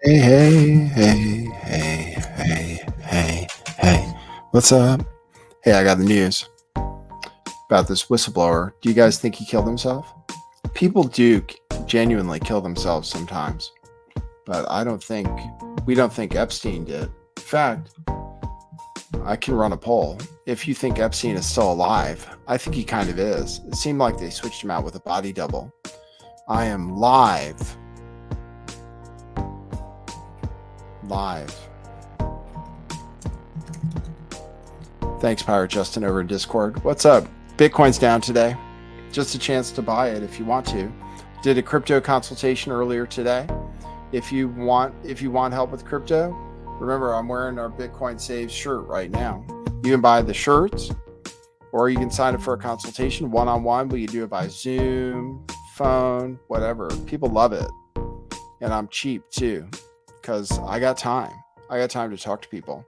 Hey, hey, hey, hey, hey, hey, hey. What's up? Hey, I got the news about this whistleblower. Do you guys think he killed himself? People do genuinely kill themselves sometimes, but we don't think Epstein did. In fact, I can run a poll. If you think Epstein is still alive, I think he kind of is. It seemed like they switched him out with a body double. I am live. Thanks, Pirate Justin over in Discord. What's up? Bitcoin's down today. Just a chance to buy it if you want to. Did a crypto consultation earlier today. If you want help with crypto, remember I'm wearing our Bitcoin Saves shirt right now. You can buy the shirts, or you can sign up for a consultation one-on-one. We can do it by Zoom, phone, whatever. People love it, and I'm cheap too, because I got time. I got time to talk to people.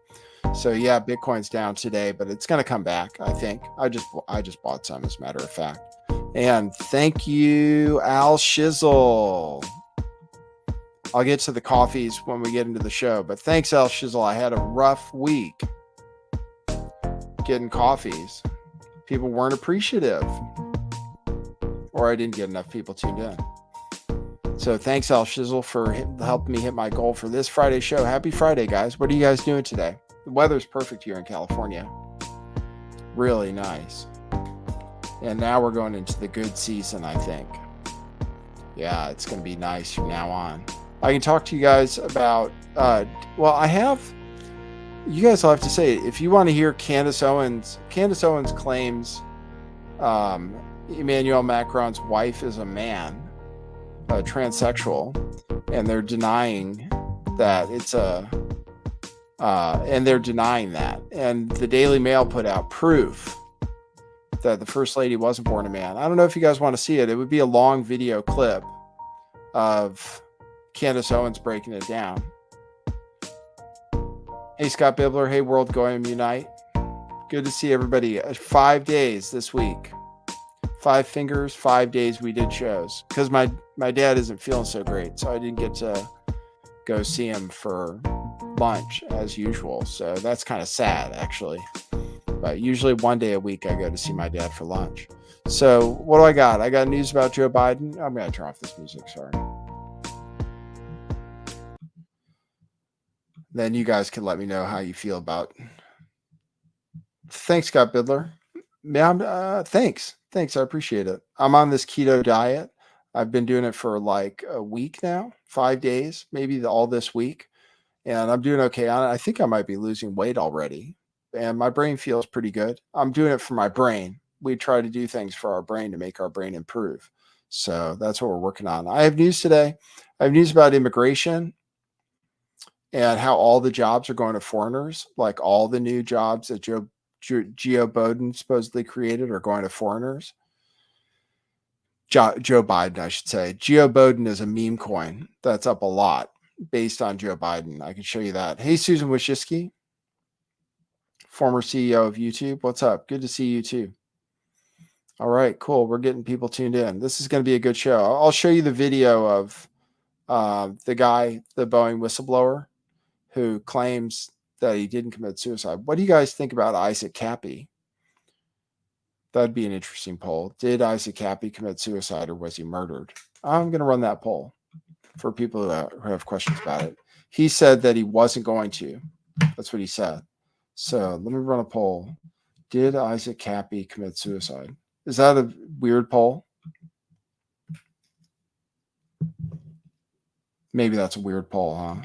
So yeah, Bitcoin's down today, but it's going to come back. I think. I just bought some, as a matter of fact. And thank you, Al Shizzle. I'll get to the coffees when we get into the show, but thanks, Al Shizzle. I had a rough week getting coffees. People weren't appreciative, or I didn't get enough people tuned in. So thanks, Al Shizzle, for helping me hit my goal for this Friday show. Happy Friday, guys. What are you guys doing today? The weather's perfect here in California. Really nice. And now we're going into the good season, I think. Yeah, it's going to be nice from now on. I can talk to you guys about, you guys will have to say, if you want to hear Candace Owens claims Emmanuel Macron's wife is a man, a transsexual, and they're denying that and the Daily Mail put out proof that the First Lady wasn't born a man. I don't know if you guys want to see it. It would be a long video clip of Candace Owens breaking it down. Hey, Scott Bibler. Hey, World Goyim Unite. Good to see everybody. 5 days this week. 5 fingers, 5 days we did shows. Because my dad isn't feeling so great, so I didn't get to go see him for lunch as usual. So that's kind of sad, actually. But usually 1 day a week I go to see my dad for lunch. So what do I got? I got news about Joe Biden. I'm going to turn off this music, sorry. Then you guys can let me know how you feel about. Thanks, Scott Bidler. Yeah, thanks. I appreciate it. I'm on this keto diet. I've been doing it for like a week now, 5 days, maybe all this week. And I'm doing okay on it. I think I might be losing weight already. And my brain feels pretty good. I'm doing it for my brain. We try to do things for our brain to make our brain improve. So that's what we're working on. I have news today. I have news about immigration and how all the jobs are going to foreigners, like all the new jobs that Joe Biden supposedly created are going to foreigners. Joe Biden, I should say. Joe Biden is a meme coin that's up a lot based on Joe Biden. I can show you that. Hey, Susan Wojcicki, former CEO of YouTube. What's up? Good to see you too. All right, cool. We're getting people tuned in. This is going to be a good show. I'll show you the video of the guy, the Boeing whistleblower, who claims that he didn't commit suicide. What do you guys think about Isaac Cappy? That'd be an interesting poll. Did Isaac Cappy commit suicide or was he murdered? I'm going to run that poll for people who have questions about it. He said that he wasn't going to. That's what he said. So let me run a poll. Did Isaac Cappy commit suicide? Is that a weird poll? Maybe that's a weird poll, huh?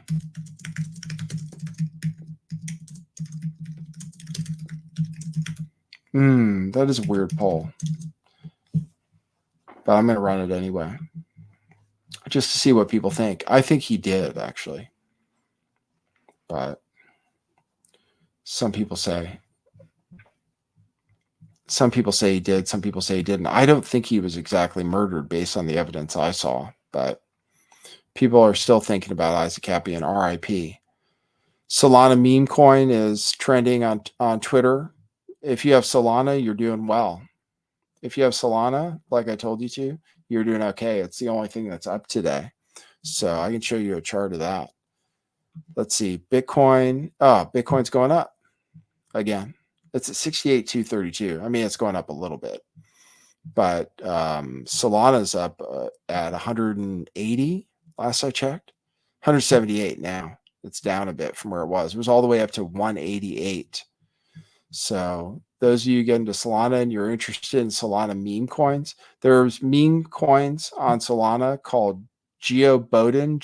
That is a weird poll. But I'm going to run it anyway. Just to see what people think. I think he did, actually. But some people say he did. Some people say he didn't. I don't think he was exactly murdered based on the evidence I saw. But people are still thinking about Isaac Cappy and RIP. Solana meme coin is trending on Twitter. If you have Solana, you're doing well. If you have Solana, like I told you to, you're doing okay. It's the only thing that's up today. So I can show you a chart of that. Let's see. Bitcoin. Oh, Bitcoin's going up again. It's at 68,232. I mean, it's going up a little bit, but Solana's up at 180 last I checked. 178 now. It's down a bit from where it was. It was all the way up to 188. So those of you get into Solana and you're interested in Solana meme coins, there's meme coins on Solana called GeoBoden,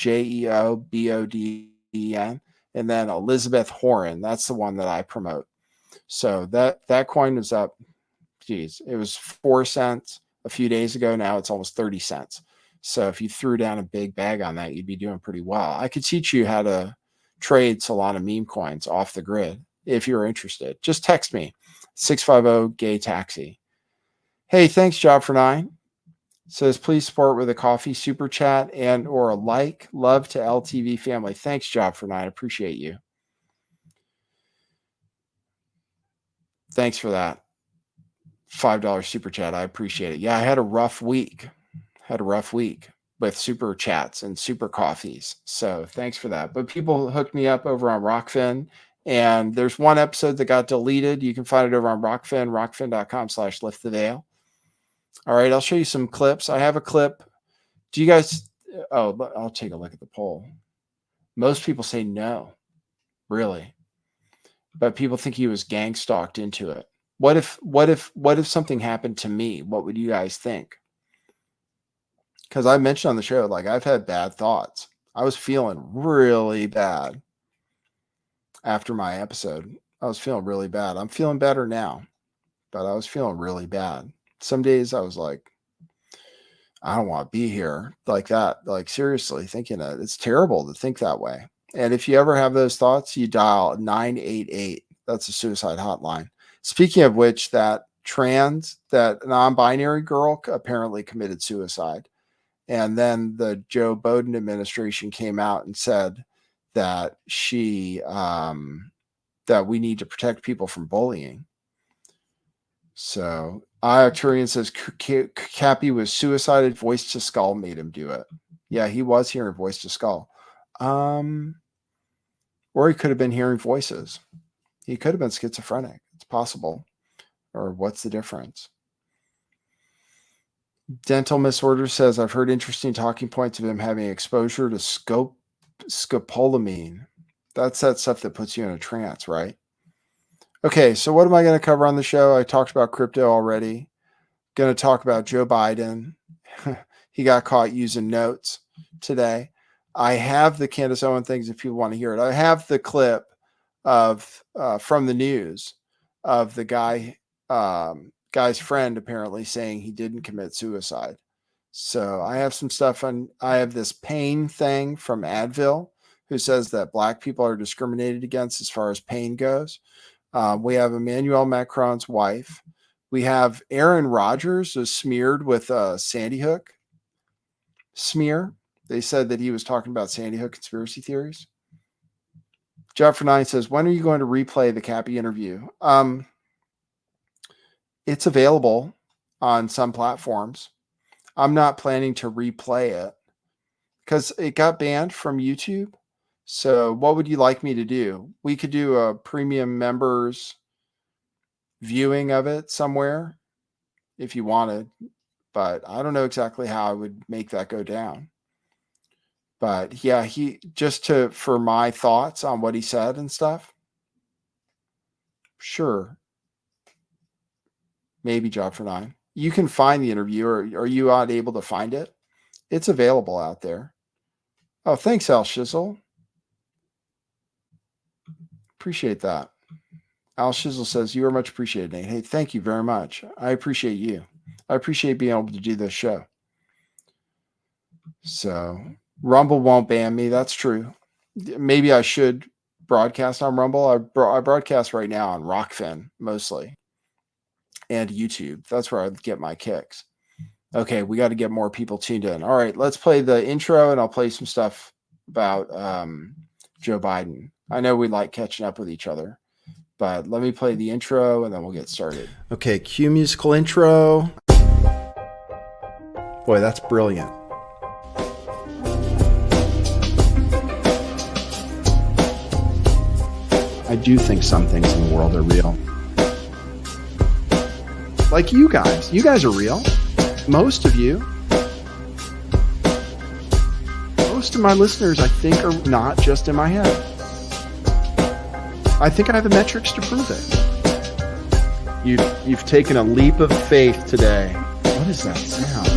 GeoBoden, and then Elizabeth Horan. That's the one that I promote. So that coin is up. Geez, it was 4 cents a few days ago. Now it's almost 30 cents. So if you threw down a big bag on that, you'd be doing pretty well. I could teach you how to trade Solana meme coins off the grid if you're interested. Just text me, 650-GAY-TAXI. Hey, thanks, Job for 9. Says, please support with a coffee, super chat, and or a like. Love to LTV family. Thanks, Job for 9. Appreciate you. Thanks for that $5 super chat. I appreciate it. Yeah, I had a rough week. With super chats and super coffees. So thanks for that. But people hooked me up over on Rockfin. And there's one episode that got deleted. You can find it over on Rockfin, rockfin.com/lifttheveil. All right, I'll show you some clips. I have a clip. Do you guys, I'll take a look at the poll. Most people say no, really. But people think he was gang stalked into it. What if something happened to me? What would you guys think? Because I mentioned on the show, like, I've had bad thoughts. I was feeling really bad after my episode. I was feeling really bad. I'm feeling better now, but I was feeling really bad. Some days I was like, I don't want to be here like that. Like, seriously, thinking that it's terrible to think that way. And if you ever have those thoughts, you dial 988. That's a suicide hotline. Speaking of which, that non-binary girl apparently committed suicide. And then the Joe Biden administration came out and said that that we need to protect people from bullying. So Arcturian says Cappy was suicided. Voice to Skull made him do it. Yeah, he was hearing Voice to Skull. Or he could have been hearing voices. He could have been schizophrenic. It's possible. Or what's the difference? Dental Misorder says, I've heard interesting talking points of him having exposure to scopolamine. That's that stuff that puts you in a trance, right? Okay, so what am I going to cover on the show? I talked about crypto already. Going to talk about Joe Biden. He got caught using notes today. I have the Candace Owen things if people want to hear it. I have the clip of from the news of the guy's friend apparently saying he didn't commit suicide. So I have some stuff on. I have this pain thing from Advil, who says that black people are discriminated against as far as pain goes. We have Emmanuel Macron's wife. We have Aaron Rodgers was smeared with a Sandy Hook smear. They said that he was talking about Sandy Hook conspiracy theories. Jeff for 9 says, when are you going to replay the Cappy interview? It's available on some platforms. I'm not planning to replay it because it got banned from YouTube. So what would you like me to do? We could do a premium members viewing of it somewhere if you wanted, but I don't know exactly how I would make that go down. But yeah, for my thoughts on what he said and stuff. Sure. Maybe Job for 9. You can find the interview, or are you not able to find it? It's available out there. Oh, thanks, Al Shizzle. Appreciate that. Al Shizzle says, you are much appreciated, Nate. Hey, thank you very much. I appreciate you. I appreciate being able to do this show. So Rumble won't ban me. That's true. Maybe I should broadcast on Rumble. I broadcast right now on Rockfin mostly and YouTube. That's where I get my kicks. Okay, we got to get more people tuned in. All right, let's play the intro and I'll play some stuff about Joe Biden. I know we like catching up with each other, but let me play the intro and then we'll get started. Okay, cue musical intro. Boy, that's brilliant. do think some things in the world are real. Like you guys. You guys are real. Most of you. Most of my listeners, I think, are not just in my head. I think I have the metrics to prove it. You've taken a leap of faith today. What is that sound?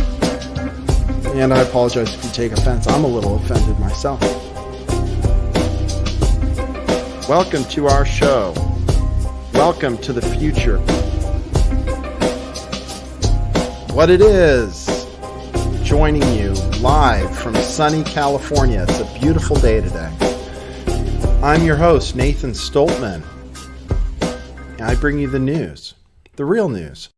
And I apologize if you take offense. I'm a little offended myself. Welcome to our show. Welcome to the future. What it is, joining you live from sunny California. It's a beautiful day today. I'm your host, Nathan Stoltman. And I bring you the news, the real news.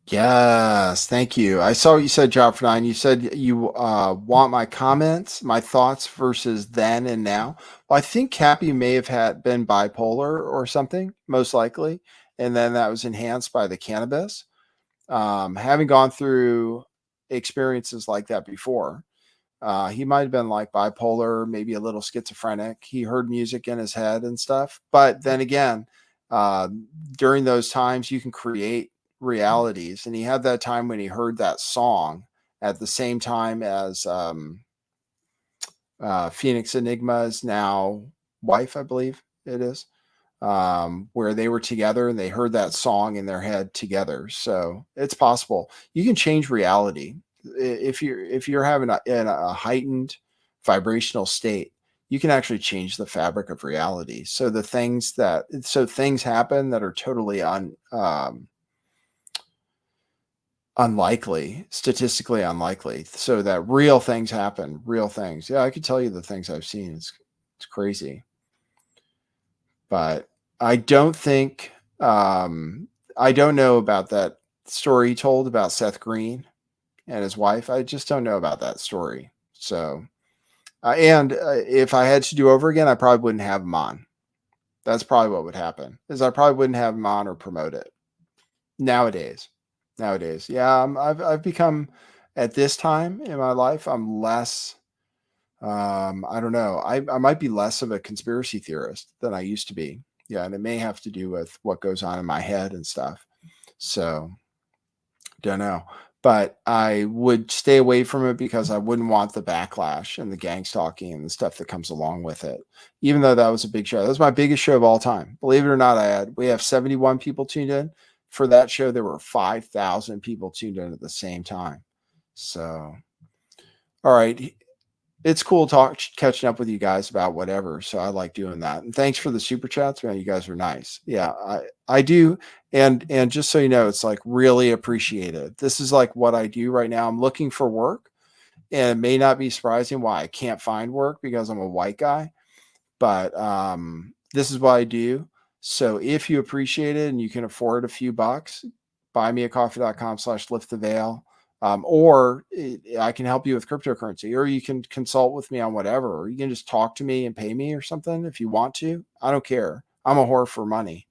Yes, thank you. I saw what you said, Job for Nine. You said you want my comments, my thoughts versus then and now. Well, I think Cappy may have been bipolar or something, most likely, and then that was enhanced by the cannabis. Having gone through experiences like that before, he might have been like bipolar, maybe a little schizophrenic. He heard music in his head and stuff. But then again, during those times, you can create realities, and he had that time when he heard that song at the same time as Phoenix Enigma's now wife, I believe it is, where they were together and they heard that song in their head together. So it's possible you can change reality if you're having a heightened vibrational state. You can actually change the fabric of reality. So things happen that are totally unlikely, statistically unlikely, so that real things happen, real things. Yeah, I could tell you the things I've seen. It's crazy. But I don't think, I don't know about that story he told about Seth Green and his wife. I just don't know about that story. So, and if I had to do over again, I probably wouldn't have him on. That's probably what would happen, is I probably wouldn't have him on or promote it nowadays. Yeah, I've become, at this time in my life, I'm less, I don't know. I might be less of a conspiracy theorist than I used to be. Yeah, and it may have to do with what goes on in my head and stuff. So, don't know. But I would stay away from it because I wouldn't want the backlash and the gang stalking and the stuff that comes along with it. Even though that was a big show. That was my biggest show of all time. Believe it or not, we have 71 people tuned in. For that show, there were 5,000 people tuned in at the same time. So, all right. It's cool catching up with you guys about whatever. So I like doing that. And thanks for the super chats, man. You guys are nice. Yeah, I do. And just so you know, it's like really appreciated. This is like what I do right now. I'm looking for work, and it may not be surprising why I can't find work because I'm a white guy, but this is what I do. So if you appreciate it and you can afford a few bucks, buymeacoffee.com/lifttheveil. Or I can help you with cryptocurrency, or you can consult with me on whatever, or you can just talk to me and pay me or something if you want to. I don't care. I'm a whore for money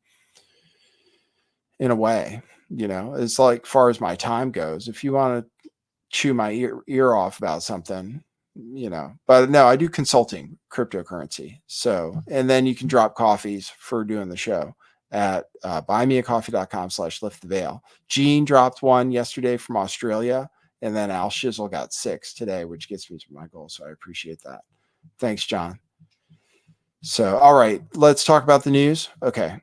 in a way, it's like far as my time goes. If you want to chew my ear off about something, but no, I do consulting cryptocurrency. So, and then you can drop coffees for doing the show at buymeacoffee.com/lifttheveil. Gene dropped one yesterday from Australia, and then Al Shizzle got 6 today, which gets me to my goal. So I appreciate that. Thanks, John. So, all right, let's talk about the news. Okay.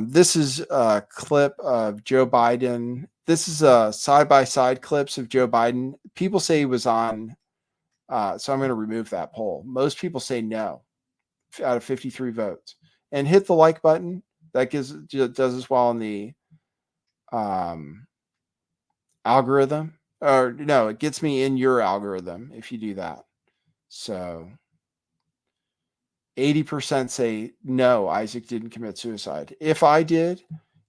This is a clip of Joe Biden. This is a side-by-side clips of Joe Biden. People say he was on, so I'm going to remove that poll. Most people say no out of 53 votes. And hit the like button. That does as well in the algorithm. Or no, it gets me in your algorithm if you do that. So 80% say no, Isaac didn't commit suicide. If I did,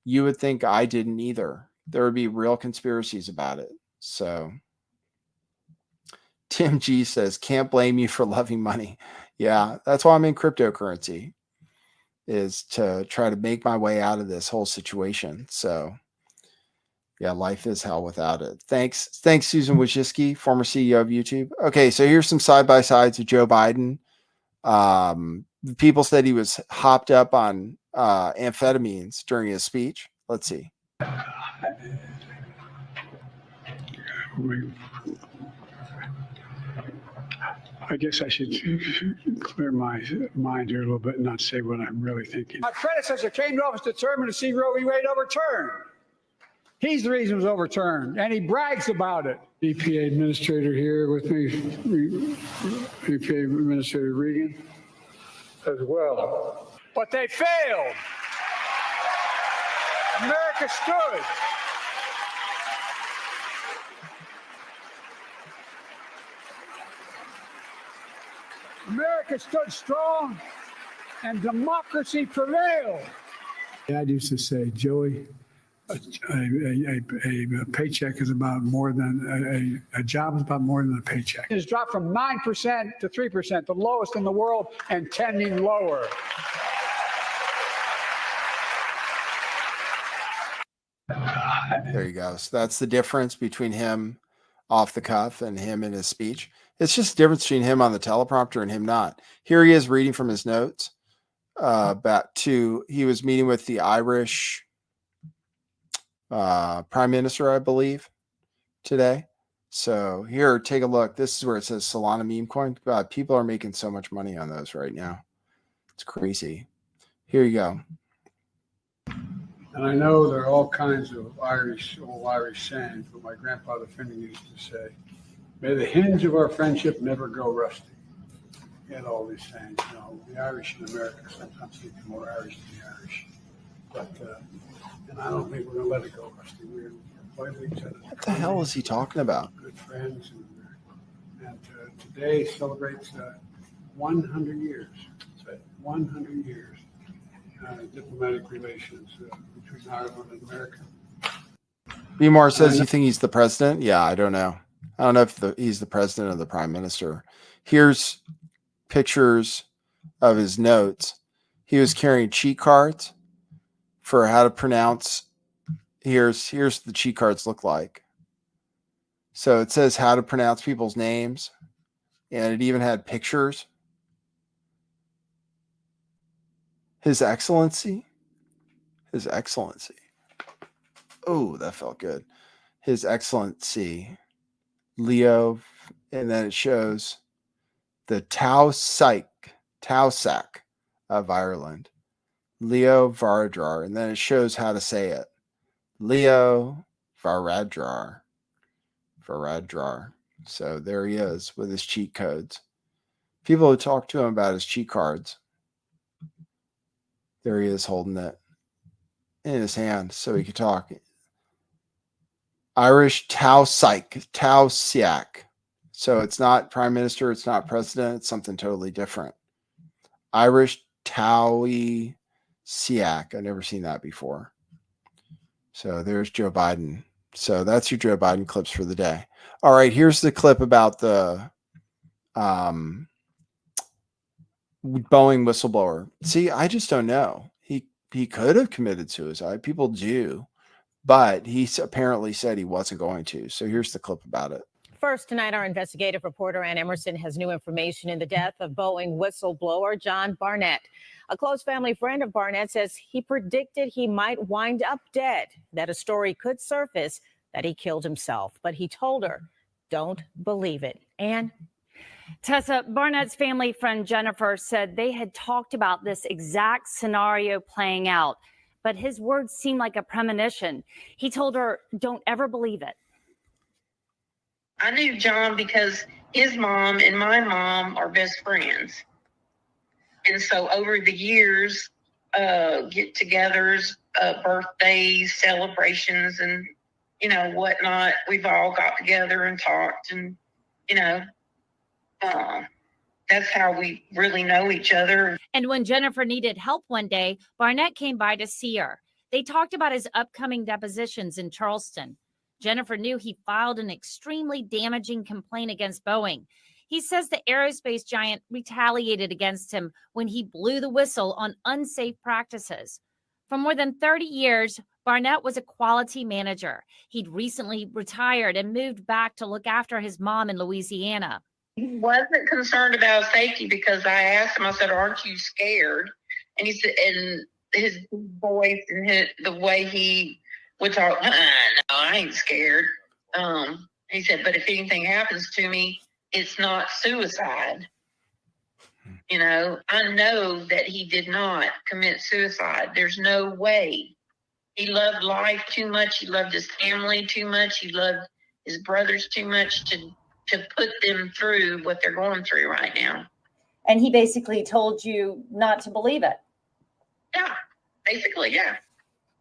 you would think I didn't either. There would be real conspiracies about it. So Tim G says, can't blame you for loving money. Yeah, that's why I'm in cryptocurrency, is to try to make my way out of this whole situation. So Yeah, life is hell without it. Thanks, Susan Wojcicki, former CEO of YouTube. Okay, so here's some side by sides of Joe Biden. People said he was hopped up on amphetamines during his speech. Let's see. I guess I should clear my mind here a little bit and not say what I'm really thinking. My predecessor came to office determined to see Roe v. Wade overturned. He's the reason it was overturned, and he brags about it. EPA administrator here with me, EPA Administrator Regan, as well. But they failed. America stood. America stood strong, and democracy prevailed. Dad used to say, Joey, a paycheck is about more than a job is about more than a paycheck. It has dropped from 9% to 3%, the lowest in the world, and tending lower. There you go. So that's the difference between him off the cuff and him in his speech. It's just the difference between him on the teleprompter and him not. Here he is reading from his notes. He was meeting with the Irish prime minister, I believe, today. So here, take a look. This is where it says Solana meme coin. God, people are making so much money on those right now. It's crazy. Here you go. And I know there are all kinds of old Irish sayings, but my grandfather Finney used to say, may the hinge of our friendship never go rusty. He had all these sayings. You know, the Irish in America sometimes think more Irish than the Irish. But, and I don't think we're going to let it go rusty. We're loyal to each other. What the hell is he talking about? Good friends. And today celebrates 100 years. 100 years. Diplomatic relations between Ireland and America. B-Mar says you think he's the president? Yeah, I don't know. I don't know if he's the president or the prime minister. Here's pictures of his notes. He was carrying cheat cards for how to pronounce. Here's the cheat cards look like. So it says how to pronounce people's names, and it even had pictures. His Excellency. Oh, that felt good. His Excellency, Leo, and then it shows the Taoiseach of Ireland, Leo Varadrar, and then it shows how to say it. Leo Varadrar. So there he is with his cheat codes. People who talk to him about his cheat cards. There he is holding it in his hand so he could talk. Irish Taoiseach. So it's not prime minister, it's not president, it's something totally different. Irish Taoiseach. I've never seen that before. So there's Joe Biden. So that's your Joe Biden clips for the day. All right, here's the clip about the Boeing whistleblower. See, I just don't know. He could have committed suicide. People do, but he apparently said he wasn't going to. So here's the clip about it. First tonight, our investigative reporter Ann Emerson has new information in the death of Boeing whistleblower John Barnett. A close family friend of Barnett says he predicted he might wind up dead, that a story could surface that he killed himself. But he told her, don't believe it. And Tessa, Barnett's family friend Jennifer said they had talked about this exact scenario playing out, but his words seemed like a premonition. He told her, don't ever believe it. I knew John because his mom and my mom are best friends. And so over the years, get-togethers, birthdays, celebrations, and, whatnot, we've all got together and talked. And, that's how we really know each other. And when Jennifer needed help one day, Barnett came by to see her. They talked about his upcoming depositions in Charleston. Jennifer knew he filed an extremely damaging complaint against Boeing. He says the aerospace giant retaliated against him when he blew the whistle on unsafe practices. For more than 30 years, Barnett was a quality manager. He'd recently retired and moved back to look after his mom in Louisiana. He wasn't concerned about safety because I asked him, I said, aren't you scared? And he said, and his voice and the way he would talk, no, I ain't scared. He said, but if anything happens to me, it's not suicide. You know, I know that he did not commit suicide. There's no way. He loved life too much. He loved his family too much. He loved his brothers too much to put them through what they're going through right now. And he basically told you not to believe it. Yeah, basically, yeah.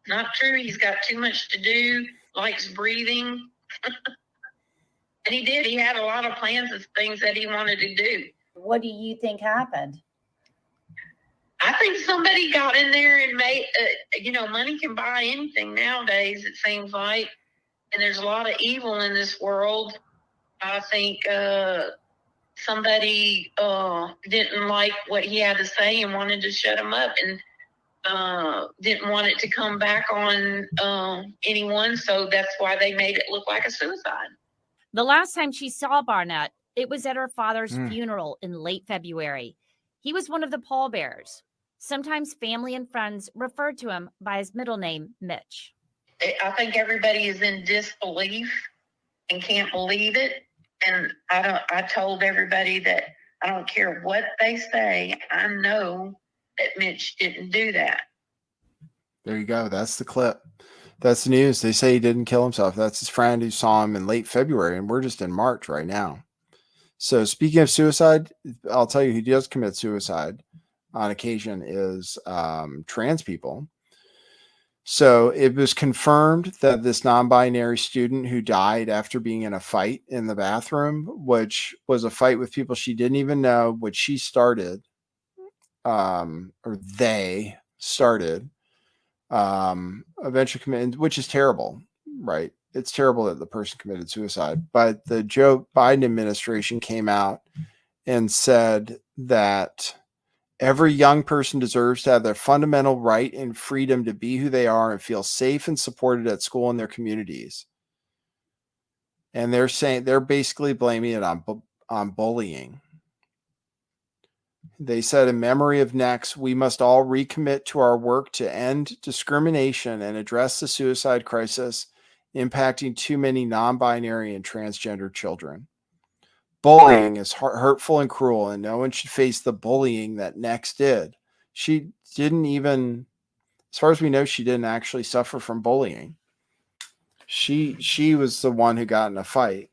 Not true. He's got too much to do, likes breathing. And he did. He had a lot of plans of things that he wanted to do. What do you think happened? I think somebody got in there and made, money can buy anything nowadays, it seems like. And there's a lot of evil in this world. I think somebody didn't like what he had to say and wanted to shut him up and didn't want it to come back on anyone. So that's why they made it look like a suicide. The last time she saw Barnett, it was at her father's funeral in late February. He was one of the pallbearers. Sometimes family and friends referred to him by his middle name, Mitch. I think everybody is in disbelief and can't believe it. And I told everybody that I don't care what they say. I know that Mitch didn't do that. There you go. That's the clip. That's the news. They say he didn't kill himself. That's his friend who saw him in late February, and we're just in March right now. So speaking of suicide, I'll tell you who does commit suicide on occasion is trans people. So it was confirmed that this non-binary student who died after being in a fight in the bathroom, which was a fight with people she didn't even know, which she started, or they started, eventually committed, which is terrible, right? It's terrible that the person committed suicide. But the Joe Biden administration came out and said that every young person deserves to have their fundamental right and freedom to be who they are and feel safe and supported at school and their communities. And they're basically blaming it on bullying. They said, in memory of Next, we must all recommit to our work to end discrimination and address the suicide crisis impacting too many non-binary and transgender children. Bullying is hurtful and cruel, and no one should face the bullying that Next did. She didn't even, as far as we know, she didn't actually suffer from bullying. She was the one who got in a fight,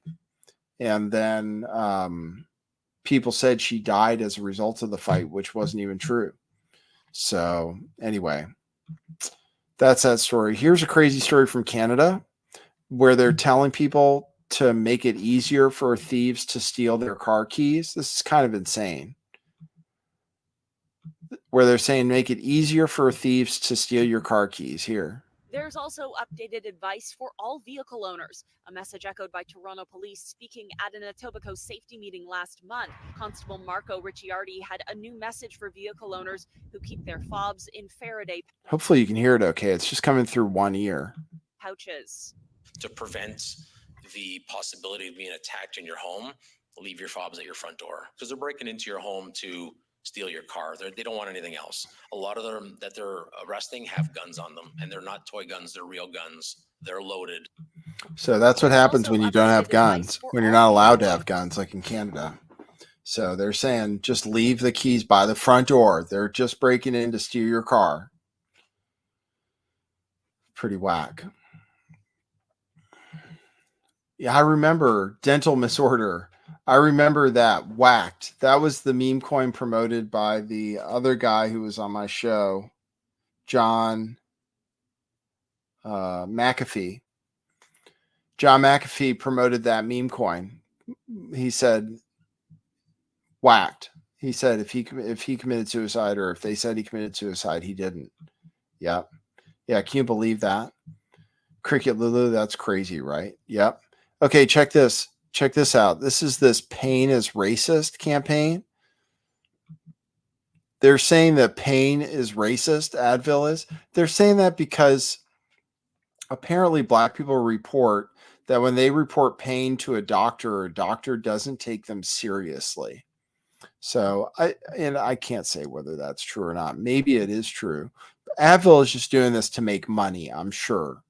and then people said she died as a result of the fight, which wasn't even true. So anyway, that's that story. Here's a crazy story from Canada where they're telling people to make it easier for thieves to steal their car keys. This is kind of insane. Where they're saying make it easier for thieves to steal your car keys. Here. There's also updated advice for all vehicle owners, a message echoed by Toronto police speaking at an Etobicoke safety meeting last month. Constable Marco Ricciardi had a new message for vehicle owners who keep their fobs in Faraday. Hopefully you can hear it okay. It's just coming through one ear. Pouches. To prevent the possibility of being attacked in your home, leave your fobs at your front door because they're breaking into your home to steal your car. They don't want anything else. A lot of them that they're arresting have guns on them, and they're not toy guns. They're real guns. They're loaded. So that's what happens when you don't have guns, when you're not allowed to have guns like in Canada. So they're saying just leave the keys by the front door. They're just breaking in to steal your car. Pretty whack. Yeah, I remember dental misorder. I remember that. Whacked. That was the meme coin promoted by the other guy who was on my show, John McAfee. John McAfee promoted that meme coin. He said, whacked. He said if he committed suicide, or if they said he committed suicide, he didn't. Yep. Yeah, can you believe that? Cricket Lulu, that's crazy, right? Yep. Okay, check this. Check this out. This is this Pain is Racist campaign. they're saying that pain is racist. Advil is. They're saying that because apparently black people report that when they report pain to a doctor doesn't take them seriously. So I can't say whether that's true or not. Maybe it is true. Advil is just doing this to make money, I'm sure.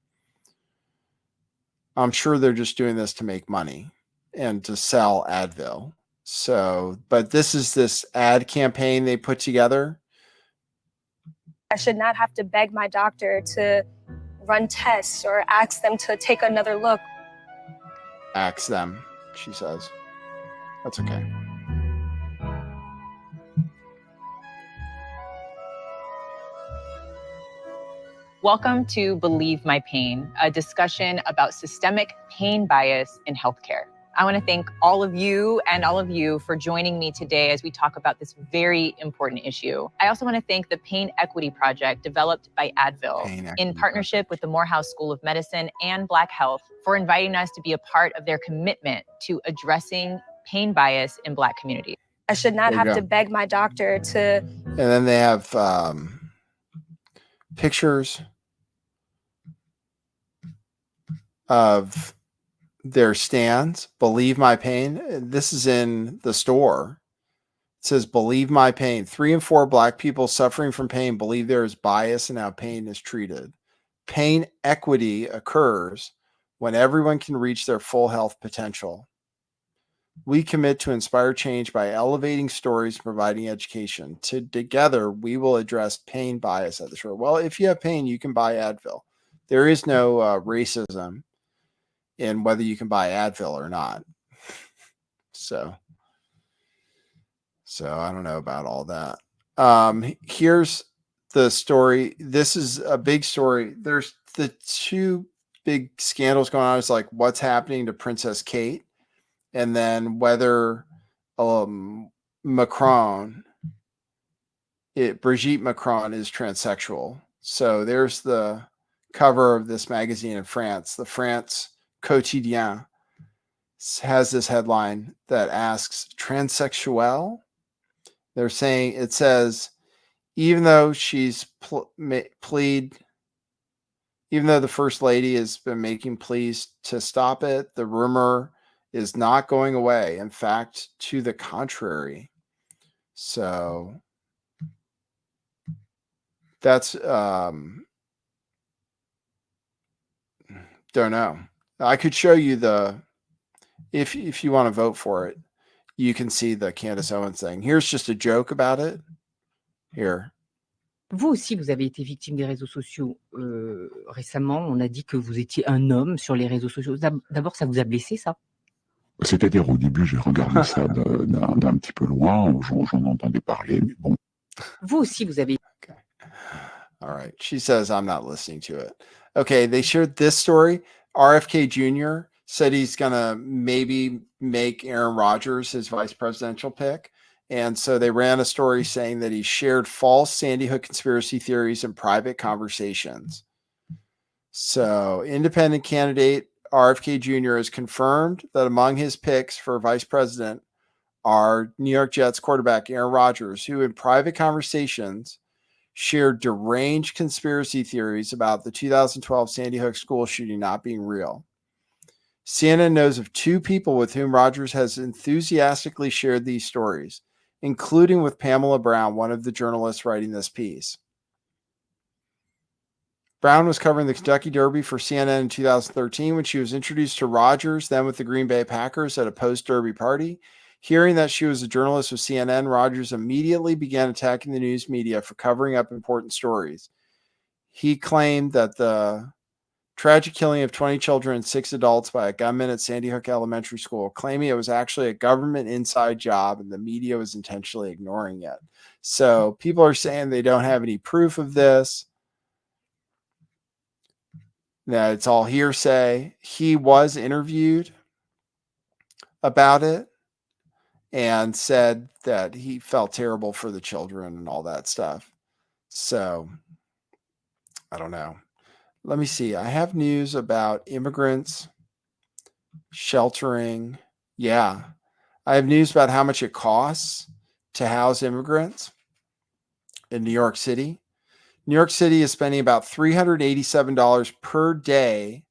I'm sure they're just doing this to make money and to sell Advil. So, but this is this ad campaign they put together. I should not have to beg my doctor to run tests or ask them to take another look. Ask them, she says. That's okay. Welcome to Believe My Pain, a discussion about systemic pain bias in healthcare. I want to thank all of you for joining me today as we talk about this very important issue. I also want to thank the Pain Equity Project developed by Advil in partnership with the Morehouse School of Medicine and Black Health for inviting us to be a part of their commitment to addressing pain bias in Black communities. I should not have to beg my doctor to. And then they have pictures of their stands. Believe My Pain. This is in the store. It says, Believe My Pain. 3 in 4 Black people suffering from pain believe there is bias in how pain is treated. Pain equity occurs when everyone can reach their full health potential. We commit to inspire change by elevating stories and providing education. Together, we will address pain bias at the store. Well, if you have pain, you can buy Advil. There is no racism in whether you can buy Advil or not. So I don't know about all that. Here's the story. This is a big story. There's the 2 big scandals going on. It's like what's happening to Princess Kate, and then whether Brigitte Macron is transsexual. So there's the cover of this magazine in France. The France Quotidien has this headline that asks, transsexual? They're saying, it says, even though she's even though the first lady has been making pleas to stop it, the rumor is not going away. In fact, to the contrary. So that's, don't know. I could show you if you want to vote for it, you can see the Candace Owens thing. Here's just a joke about it. Here. Vous aussi, vous avez été victime des réseaux sociaux. Récemment, on a dit que vous étiez un homme sur les réseaux sociaux. D'abord, ça vous a blessé, ça? C'est-à-dire, au début, j'ai regardé ça d'un petit peu loin. J'en entendais parler, mais bon. Vous aussi, vous avez... Okay. All right. She says, I'm not listening to it. Okay. They shared this story. RFK Jr. said he's going to maybe make Aaron Rodgers his vice presidential pick. And so they ran a story saying that he shared false Sandy Hook conspiracy theories in private conversations. So independent candidate RFK Jr. has confirmed that among his picks for vice president are New York Jets quarterback Aaron Rodgers, who in private conversations shared deranged conspiracy theories about the 2012 Sandy Hook school shooting not being real. CNN knows of 2 people with whom Rodgers has enthusiastically shared these stories, including with Pamela Brown, one of the journalists writing this piece. Brown was covering the Kentucky Derby for CNN in 2013 when she was introduced to Rodgers, then with the Green Bay Packers, at a post-Derby party. Hearing that she was a journalist with CNN, Rodgers immediately began attacking the news media for covering up important stories. He claimed that the tragic killing of 20 children and 6 adults by a gunman at Sandy Hook Elementary School, claiming it was actually a government inside job and the media was intentionally ignoring it. So people are saying they don't have any proof of this, that it's all hearsay. He was interviewed about it and said that he felt terrible for the children and all that stuff. So I don't know. Let me see. I have news about immigrants sheltering. Yeah. I have news about how much it costs to house immigrants. in New York City. New York City is spending about $387 per day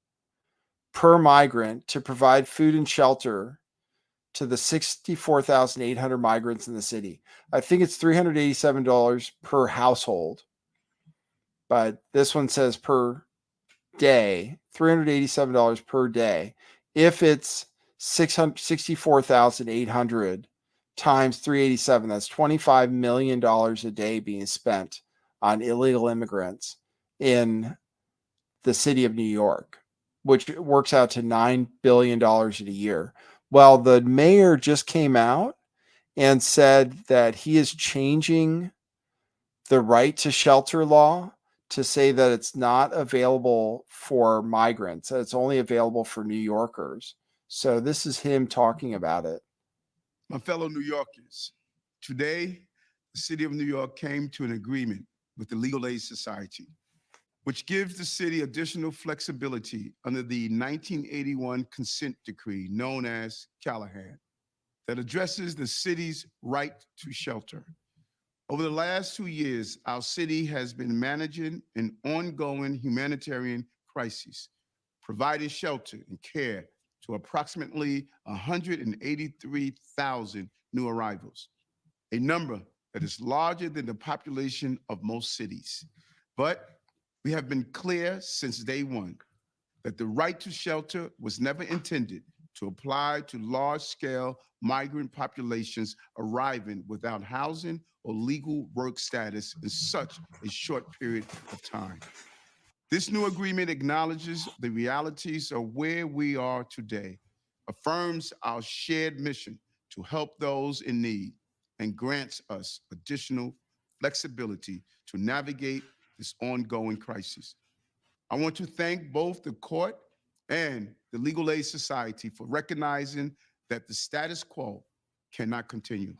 per migrant to provide food and shelter to the 64,800 migrants in the city. I think it's $387 per household, but this one says per day, $387 per day. If it's 64,800 times 387, that's $25 million a day being spent on illegal immigrants in the city of New York, which works out to $9 billion a year. Well, the mayor just came out and said that he is changing the right to shelter law to say that it's not available for migrants, that it's only available for New Yorkers. So this is him talking about it. My fellow New Yorkers, today, the city of New York came to an agreement with the Legal Aid Society, which gives the city additional flexibility under the 1981 consent decree known as Callahan that addresses the city's right to shelter. Over the last 2 years, our city has been managing an ongoing humanitarian crisis, providing shelter and care to approximately 183,000 new arrivals, a number that is larger than the population of most cities. But we have been clear since day one that the right to shelter was never intended to apply to large-scale migrant populations arriving without housing or legal work status in such a short period of time. This new agreement acknowledges the realities of where we are today, affirms our shared mission to help those in need, and grants us additional flexibility to navigate this ongoing crisis. I want to thank both the court and the Legal Aid Society for recognizing that the status quo cannot continue.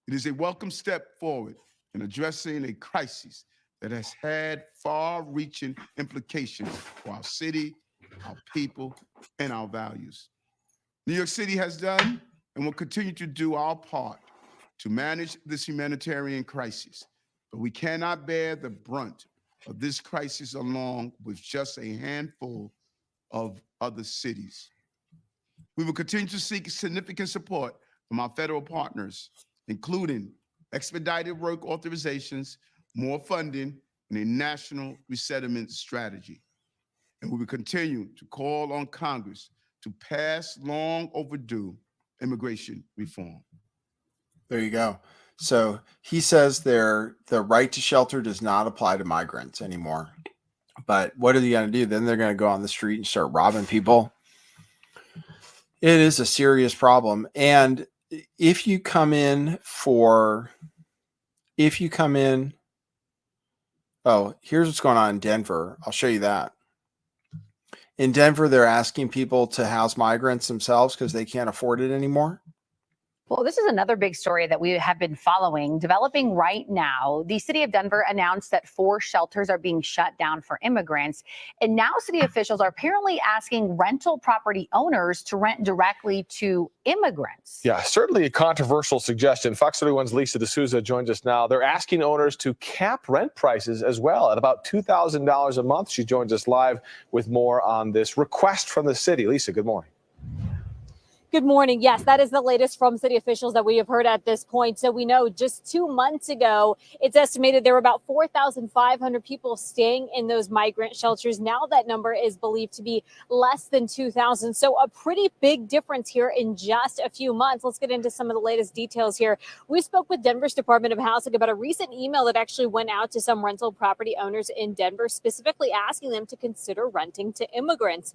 It is a welcome step forward in addressing a crisis that has had far-reaching implications for our city, our people, and our values. New York City has done and will continue to do our part to manage this humanitarian crisis, but we cannot bear the brunt of this crisis along with just a handful of other cities. We will continue to seek significant support from our federal partners, including expedited work authorizations, more funding, and a national resettlement strategy. And we will continue to call on Congress to pass long overdue immigration reform. There you go. So he says the right to shelter does not apply to migrants anymore. But what are they going to do? Then they're going to go on the street and start robbing people. It is a serious problem. And if you come in, oh, here's what's going on in Denver. I'll show you that. In Denver, they're asking people to house migrants themselves because they can't afford it anymore. Well, this is another big story that we have been following, developing right now. The city of Denver announced that 4 shelters are being shut down for immigrants. And now city officials are apparently asking rental property owners to rent directly to immigrants. Yeah, certainly a controversial suggestion. Fox 31's Lisa D'Souza joins us now. They're asking owners to cap rent prices as well at about $2,000 a month. She joins us live with more on this request from the city. Lisa, good morning. Good morning. Yes, that is the latest from city officials that we have heard at this point. So we know just 2 months ago, it's estimated there were about 4,500 people staying in those migrant shelters. Now that number is believed to be less than 2,000. So a pretty big difference here in just a few months. Let's get into some of the latest details here. We spoke with Denver's Department of Housing about a recent email that actually went out to some rental property owners in Denver, specifically asking them to consider renting to immigrants.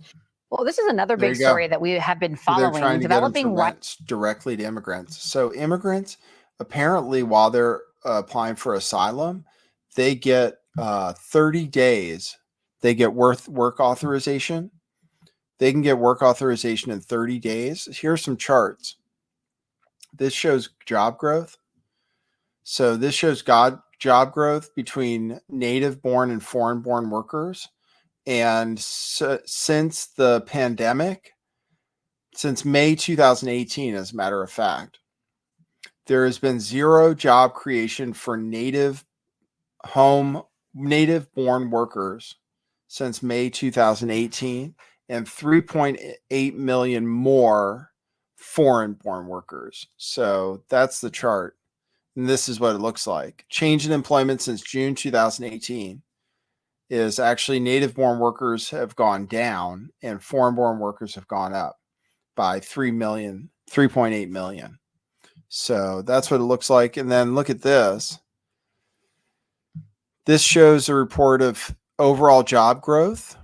Well, this is another big story that we have been following, They're trying to developing get them to rent directly to immigrants. So immigrants, apparently, while they're applying for asylum, they get 30 days. They get work authorization. They can get work authorization in 30 days. Here's some charts. This shows job growth. So this shows job growth between native-born and foreign-born workers. And since the pandemic, since May 2018, as a matter of fact, there has been zero job creation for native home native born workers since May 2018 and 3.8 million more foreign born workers. So that's the chart. And this is what it looks like. Change in employment since June 2018 is actually native born workers have gone down and foreign born workers have gone up by 3.8 million. So that's what it looks like. And then look at this. This shows a report of overall job growth,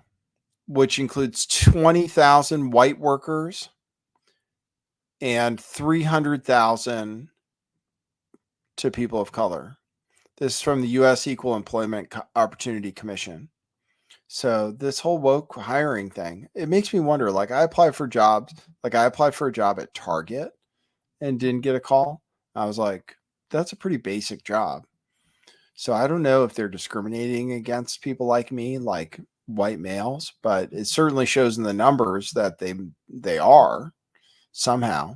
which includes 20,000 white workers and 300,000 to people of color. This is from the U.S. Equal Employment Opportunity Commission. So this whole woke hiring thing, it makes me wonder, like I applied for jobs, like I applied for a job at Target and didn't get a call. I was like, that's a pretty basic job. So I don't know if they're discriminating against people like me, like white males, but it certainly shows in the numbers that they are somehow.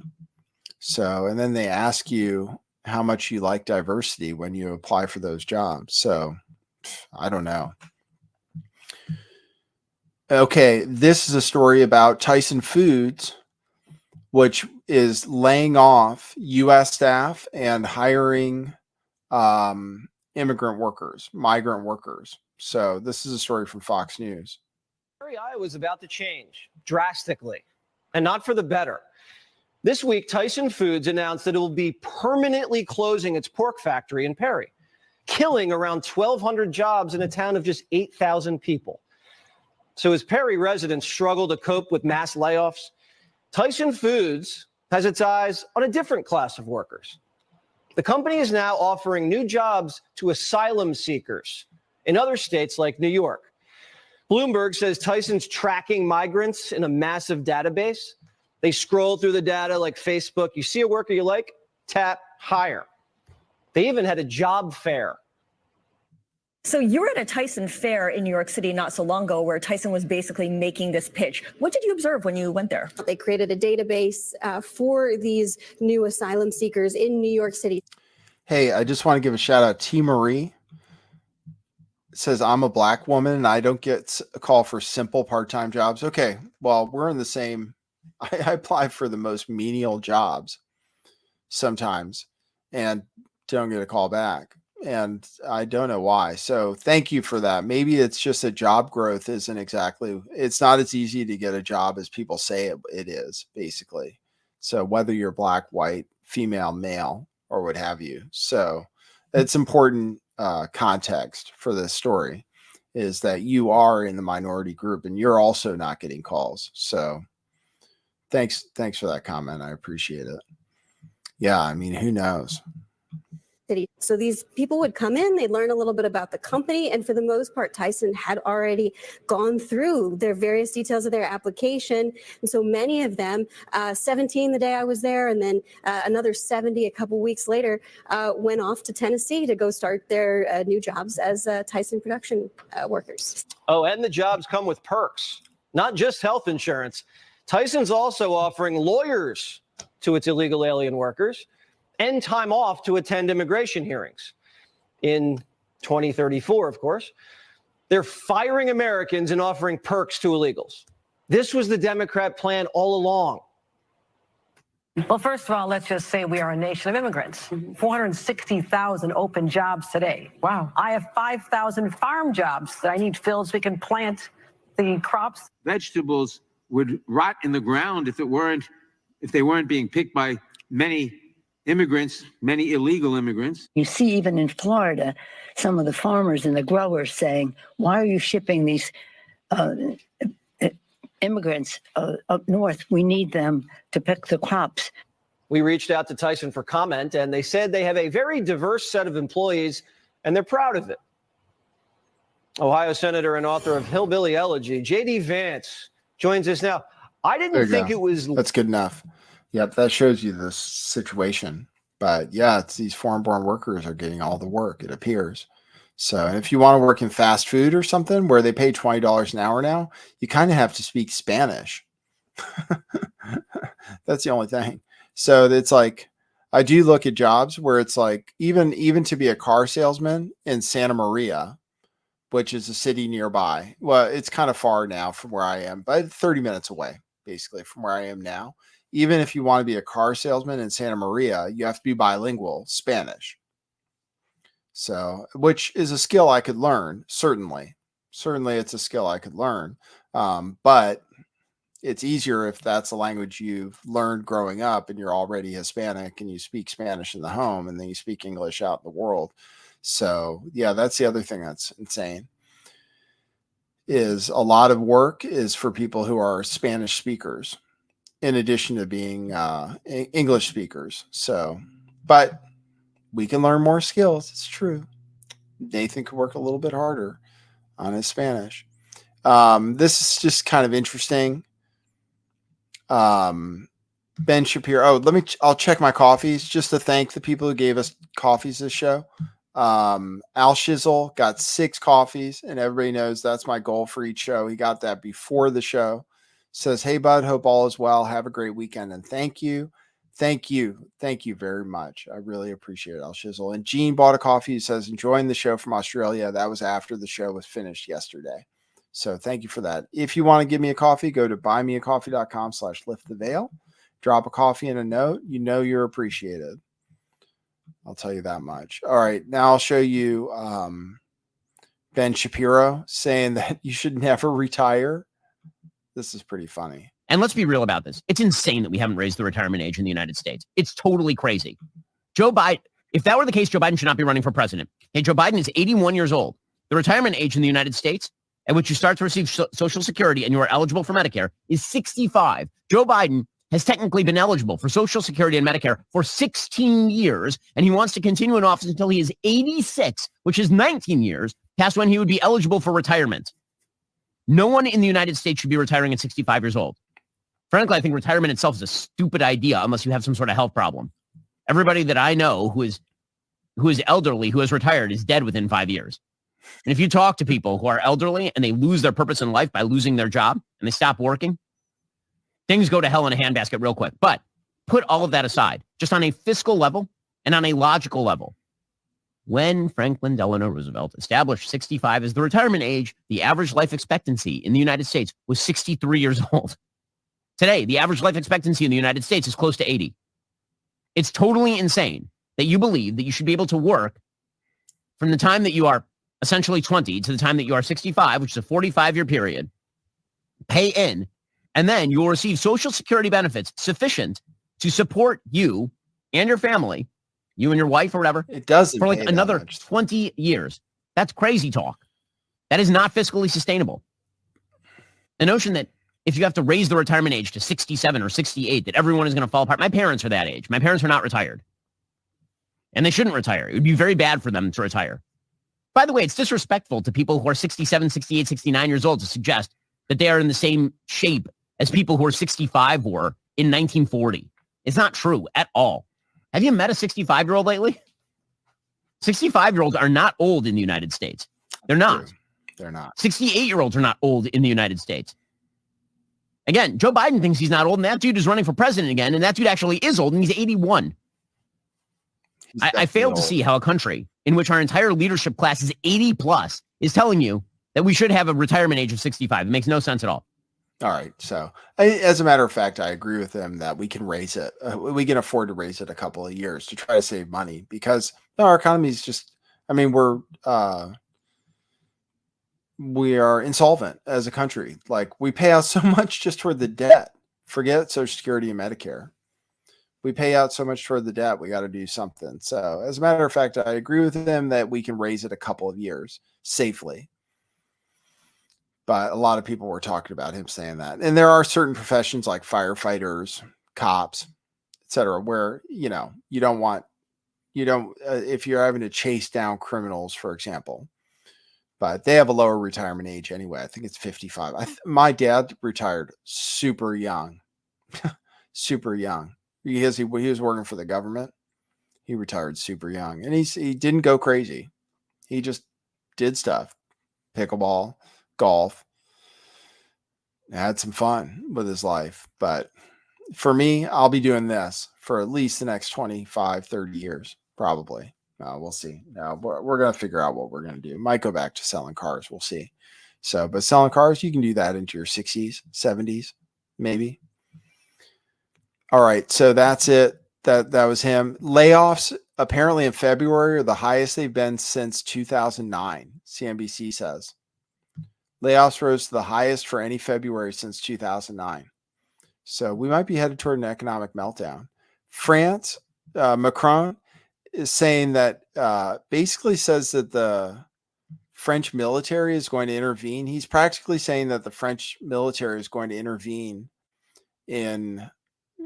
So, and then they ask you how much you like diversity when you apply for those jobs. So I don't know. Okay, this is a story about Tyson Foods, which is laying off U.S. staff and hiring immigrant workers, migrant workers. So this is a story from Fox News. Iowa is about to change drastically, and not for the better. This week, Tyson Foods announced that it will be permanently closing its pork factory in Perry, killing around 1,200 jobs in a town of just 8,000 people. So as Perry residents struggle to cope with mass layoffs, Tyson Foods has its eyes on a different class of workers. The company is now offering new jobs to asylum seekers in other states like New York. Bloomberg says Tyson's tracking migrants in a massive database. They scroll through the data like Facebook. You see a worker you like, tap, hire. They even had a job fair. So you were at a Tyson fair in New York City not so long ago where Tyson was basically making this pitch. What did you observe when you went there? They created a database for these new asylum seekers in New York City. Hey, I just want to give a shout out. T. Marie says, I'm a black woman and I don't get a call for simple part-time jobs. Okay, well, we're in the same. I apply for the most menial jobs sometimes and don't get a call back. And I don't know why. So thank you for that. Maybe it's just that job growth isn't exactly, it's not as easy to get a job as people say it is, basically. So whether you're black, white, female, male, or what have you. So it's important context for this story is that you are in the minority group and you're also not getting calls. So thanks for that comment. I appreciate it. Yeah, I mean, who knows? So these people would come in, they'd learn a little bit about the company, and for the most part, Tyson had already gone through their various details of their application. And so many of them, 17 the day I was there, and then another 70 a couple weeks later, went off to Tennessee to go start their new jobs as Tyson production workers. Oh, and the jobs come with perks, not just health insurance. Tyson's also offering lawyers to its illegal alien workers and time off to attend immigration hearings. In 2034, of course, they're firing Americans and offering perks to illegals. This was the Democrat plan all along. Well, first of all, let's just say we are a nation of immigrants. 460,000 open jobs today. Wow. I have 5,000 farm jobs that I need filled so we can plant the crops. Vegetables would rot in the ground if they weren't being picked by many immigrants, many illegal immigrants. You see, even in Florida, some of the farmers and the growers saying, why are you shipping these immigrants up north? We need them to pick the crops. We reached out to Tyson for comment, and they said they have a very diverse set of employees, and they're proud of it. Ohio Senator and author of Hillbilly Elegy, J.D. Vance, joins us now. I didn't think it was... That's good enough. Yep, that shows you the situation. But yeah, it's these foreign-born workers are getting all the work, it appears. So if you want to work in fast food or something where they pay $20 an hour now, you kind of have to speak Spanish. That's the only thing. So it's like, I do look at jobs where it's like even to be a car salesman in Santa Maria, which is a city nearby. Well, it's kind of far now from where I am, but 30 minutes away, basically, from where I am now. Even if you want to be a car salesman in Santa Maria, you have to be bilingual Spanish. So, which is a skill I could learn, certainly. Certainly, it's a skill I could learn. But it's easier if that's a language you've learned growing up and you're already Hispanic and you speak Spanish in the home and then you speak English out in the world. So yeah, that's the other thing that's insane is a lot of work is for people who are Spanish speakers in addition to being English speakers. So, but we can learn more skills. It's true. Nathan could work a little bit harder on his Spanish. This is just kind of interesting. Ben Shapiro. Oh, I'll check my coffees just to thank the people who gave us coffees this show. Al Shizzle got 6 coffees, and everybody knows that's my goal for each show. He got that before the show. Says, hey, bud, hope all is well. Have a great weekend. And thank you. Thank you. Thank you very much. I really appreciate it, Al Shizzle. And Gene bought a coffee. He says, enjoying the show from Australia. That was after the show was finished yesterday. So thank you for that. If you want to give me a coffee, go to buymeacoffee.com/lifttheveil. Drop a coffee and a note. You know you're appreciated. I'll tell you that much. All right. Now I'll show you Ben Shapiro saying that you should never retire. This is pretty funny. And let's be real about this. It's insane that we haven't raised the retirement age in the United States. It's totally crazy. Joe Biden, if that were the case, Joe Biden should not be running for president. Hey, Joe Biden is 81 years old. The retirement age in the United States at which you start to receive Social Security and you are eligible for Medicare is 65. Joe Biden has technically been eligible for Social Security and Medicare for 16 years, and he wants to continue in office until he is 86, which is 19 years past when he would be eligible for retirement. No one in the United States should be retiring at 65 years old. Frankly, I think retirement itself is a stupid idea unless you have some sort of health problem. Everybody that I know who is elderly, who has retired, is dead within 5 years. And if you talk to people who are elderly and they lose their purpose in life by losing their job and they stop working, things go to hell in a handbasket real quick. But put all of that aside, just on a fiscal level and on a logical level. When Franklin Delano Roosevelt established 65 as the retirement age, the average life expectancy in the United States was 63 years old. Today, the average life expectancy in the United States is close to 80. It's totally insane that you believe that you should be able to work from the time that you are essentially 20 to the time that you are 65, which is a 45-year period, pay in, and then you will receive Social Security benefits sufficient to support you and your family, you and your wife or whatever, it doesn't for like another 20 years. That's crazy talk. That is not fiscally sustainable. The notion that if you have to raise the retirement age to 67 or 68, that everyone is going to fall apart. My parents are that age. My parents are not retired. And they shouldn't retire. It would be very bad for them to retire. By the way, it's disrespectful to people who are 67, 68, 69 years old to suggest that they are in the same shape as people who are 65 were in 1940. It's not true at all. Have you met a 65-year-old lately? 65-year-olds are not old in the United States. They're not. They're not. 68-year-olds are not old in the United States. Again, Joe Biden thinks he's not old, and that dude is running for president again, and that dude actually is old, and he's 81. I fail to see how a country in which our entire leadership class is 80 plus is telling you that we should have a retirement age of 65. It makes no sense at all. All right. So as a matter of fact, I agree with him that we can raise it. We can afford to raise it a couple of years to try to save money because our economy is just, I mean, we are insolvent as a country. Like we pay out so much just toward the debt. Forget Social Security and Medicare. We pay out so much toward the debt. We got to do something. So as a matter of fact, I agree with him that we can raise it a couple of years safely. But a lot of people were talking about him saying that. And there are certain professions like firefighters, cops, etc., where, you don't, if you're having to chase down criminals, for example, but they have a lower retirement age anyway. I think it's 55. My dad retired super young, super young. Because he was working for the government. He retired super young. And he didn't go crazy. He just did stuff. Pickleball, golf. Had some fun with his life. But for me, I'll be doing this for at least the next 25, 30 years, probably. We'll see. No, we're going to figure out what we're going to do. Might go back to selling cars. We'll see. So, but selling cars, you can do that into your 60s, 70s, maybe. All right. So that's it. That was him. Layoffs apparently in February are the highest they've been since 2009, CNBC says. Layoffs rose to the highest for any February since 2009. So we might be headed toward an economic meltdown. France, Macron is saying that basically says that the French military is going to intervene. He's practically saying that the French military is going to intervene in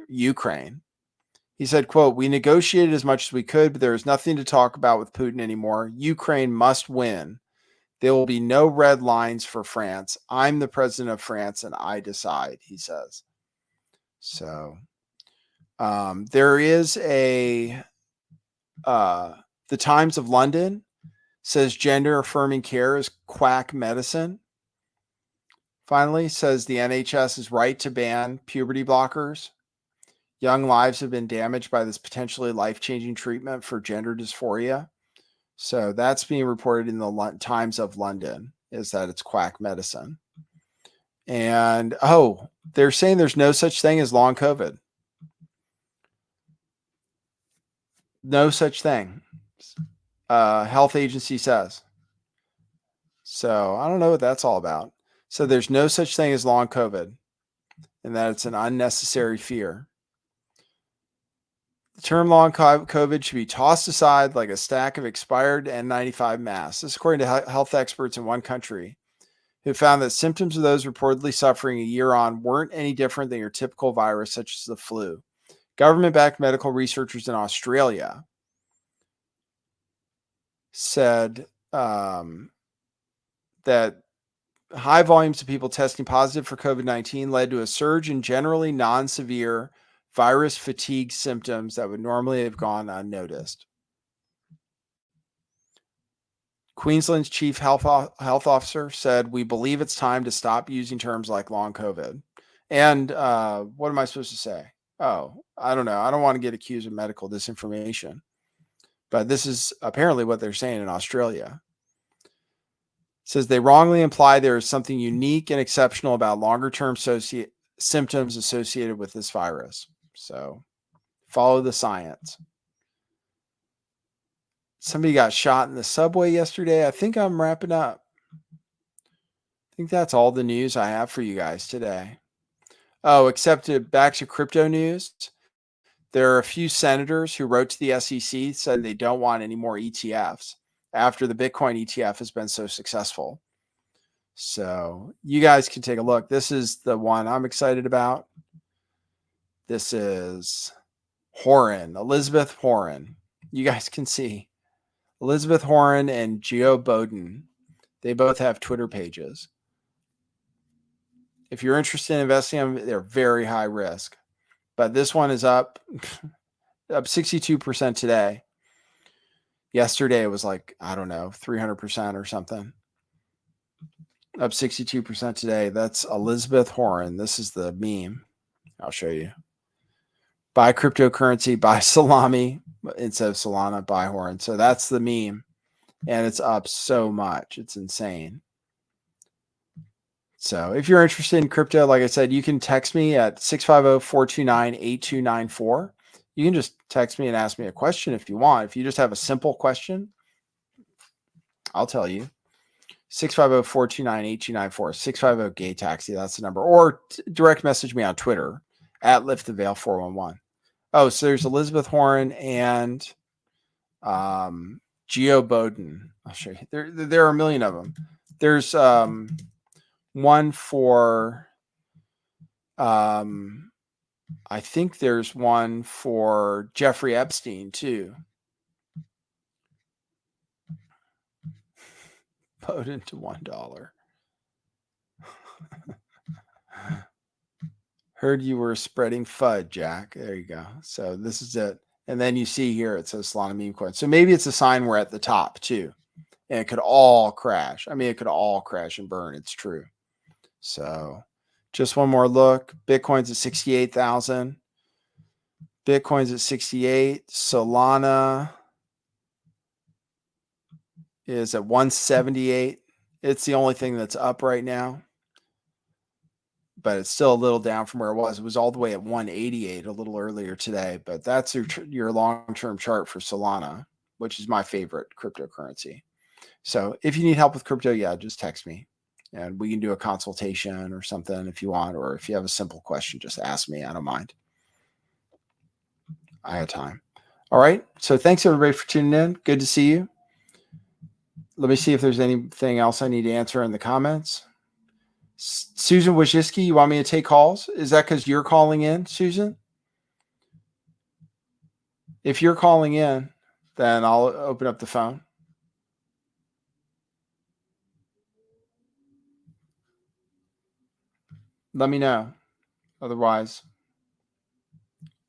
Ukraine. He said, quote, "We negotiated as much as we could, but there is nothing to talk about with Putin anymore. Ukraine must win. There will be no red lines for France. I'm the president of France and I decide," he says. So there is the Times of London says gender affirming care is quack medicine. Finally, says the NHS is right to ban puberty blockers. Young lives have been damaged by this potentially life-changing treatment for gender dysphoria. So that's being reported in the Times of London, is that it's quack medicine. And, they're saying there's no such thing as long COVID. No such thing. Health agency says. So I don't know what that's all about. So there's no such thing as long COVID, and that it's an unnecessary fear. The term long COVID should be tossed aside like a stack of expired N95 masks. This is according to health experts in one country who found that symptoms of those reportedly suffering a year on weren't any different than your typical virus, such as the flu. Government-backed medical researchers in Australia said that high volumes of people testing positive for COVID-19 led to a surge in generally non-severe virus fatigue symptoms that would normally have gone unnoticed. Queensland's chief health officer said, "We believe it's time to stop using terms like long COVID." And what am I supposed to say? Oh, I don't know. I don't want to get accused of medical disinformation. But this is apparently what they're saying in Australia. It says they wrongly imply there is something unique and exceptional about longer-term symptoms associated with this virus. So follow the science. Somebody got shot in the subway yesterday. I think I'm wrapping up. I think that's all the news I have for you guys today. Oh, except back to crypto news. There are a few senators who wrote to the SEC, said they don't want any more ETFs after the Bitcoin ETF has been so successful. So you guys can take a look. This is the one I'm excited about. This is Horan, Elizabeth Horan. You guys can see Elizabeth Horan and Joe Biden. They both have Twitter pages. If you're interested in investing in them, they're very high risk. But this one is up 62% today. Yesterday it was like, I don't know, 300% or something. Up 62% today. That's Elizabeth Horan. This is the meme. I'll show you. Buy cryptocurrency, buy salami instead of Solana, buy Horan. So that's the meme. And it's up so much. It's insane. So if you're interested in crypto, like I said, you can text me at 650-429-8294. You can just text me and ask me a question if you want. If you just have a simple question, I'll tell you. 650-429-8294. 650-GAY TAXI. That's the number. Or direct message me on Twitter at LiftTheVeil411. Oh, so there's Elizabeth Horan and Geo Bowden. I'll show you. There are a million of them. There's one for I think there's one for Jeffrey Epstein too. Bowden to $1. Heard you were spreading FUD, Jack. There you go. So this is it. And then you see here it says Solana meme coin. So maybe it's a sign we're at the top too. And it could all crash. I mean, it could all crash and burn. It's true. So just one more look. Bitcoin's at 68,000. Bitcoin's at 68. Solana is at 178. It's the only thing that's up right now, but it's still a little down from where it was. It was all the way at 188 a little earlier today, but that's your long-term chart for Solana, which is my favorite cryptocurrency. So if you need help with crypto, yeah, just text me and we can do a consultation or something if you want, or if you have a simple question, just ask me. I don't mind. I have time. All right. So thanks everybody for tuning in. Good to see you. Let me see if there's anything else I need to answer in the comments. Susan Wojcicki, you want me to take calls? Is that because you're calling in, Susan? If you're calling in, then I'll open up the phone. Let me know. Otherwise,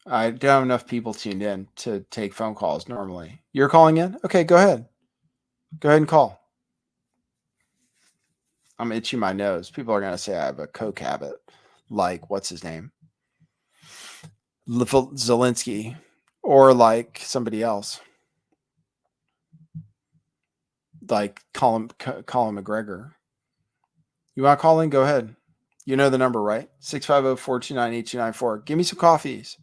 I don't have enough people tuned in to take phone calls normally. You're calling in? Okay, go ahead. Go ahead and call. I'm itching my nose. People are going to say I have a coke habit. Like, what's his name? Zelensky. Or like somebody else. Like Colin McGregor. You want to call in? Go ahead. You know the number, right? 650-429-8294. Give me some coffees.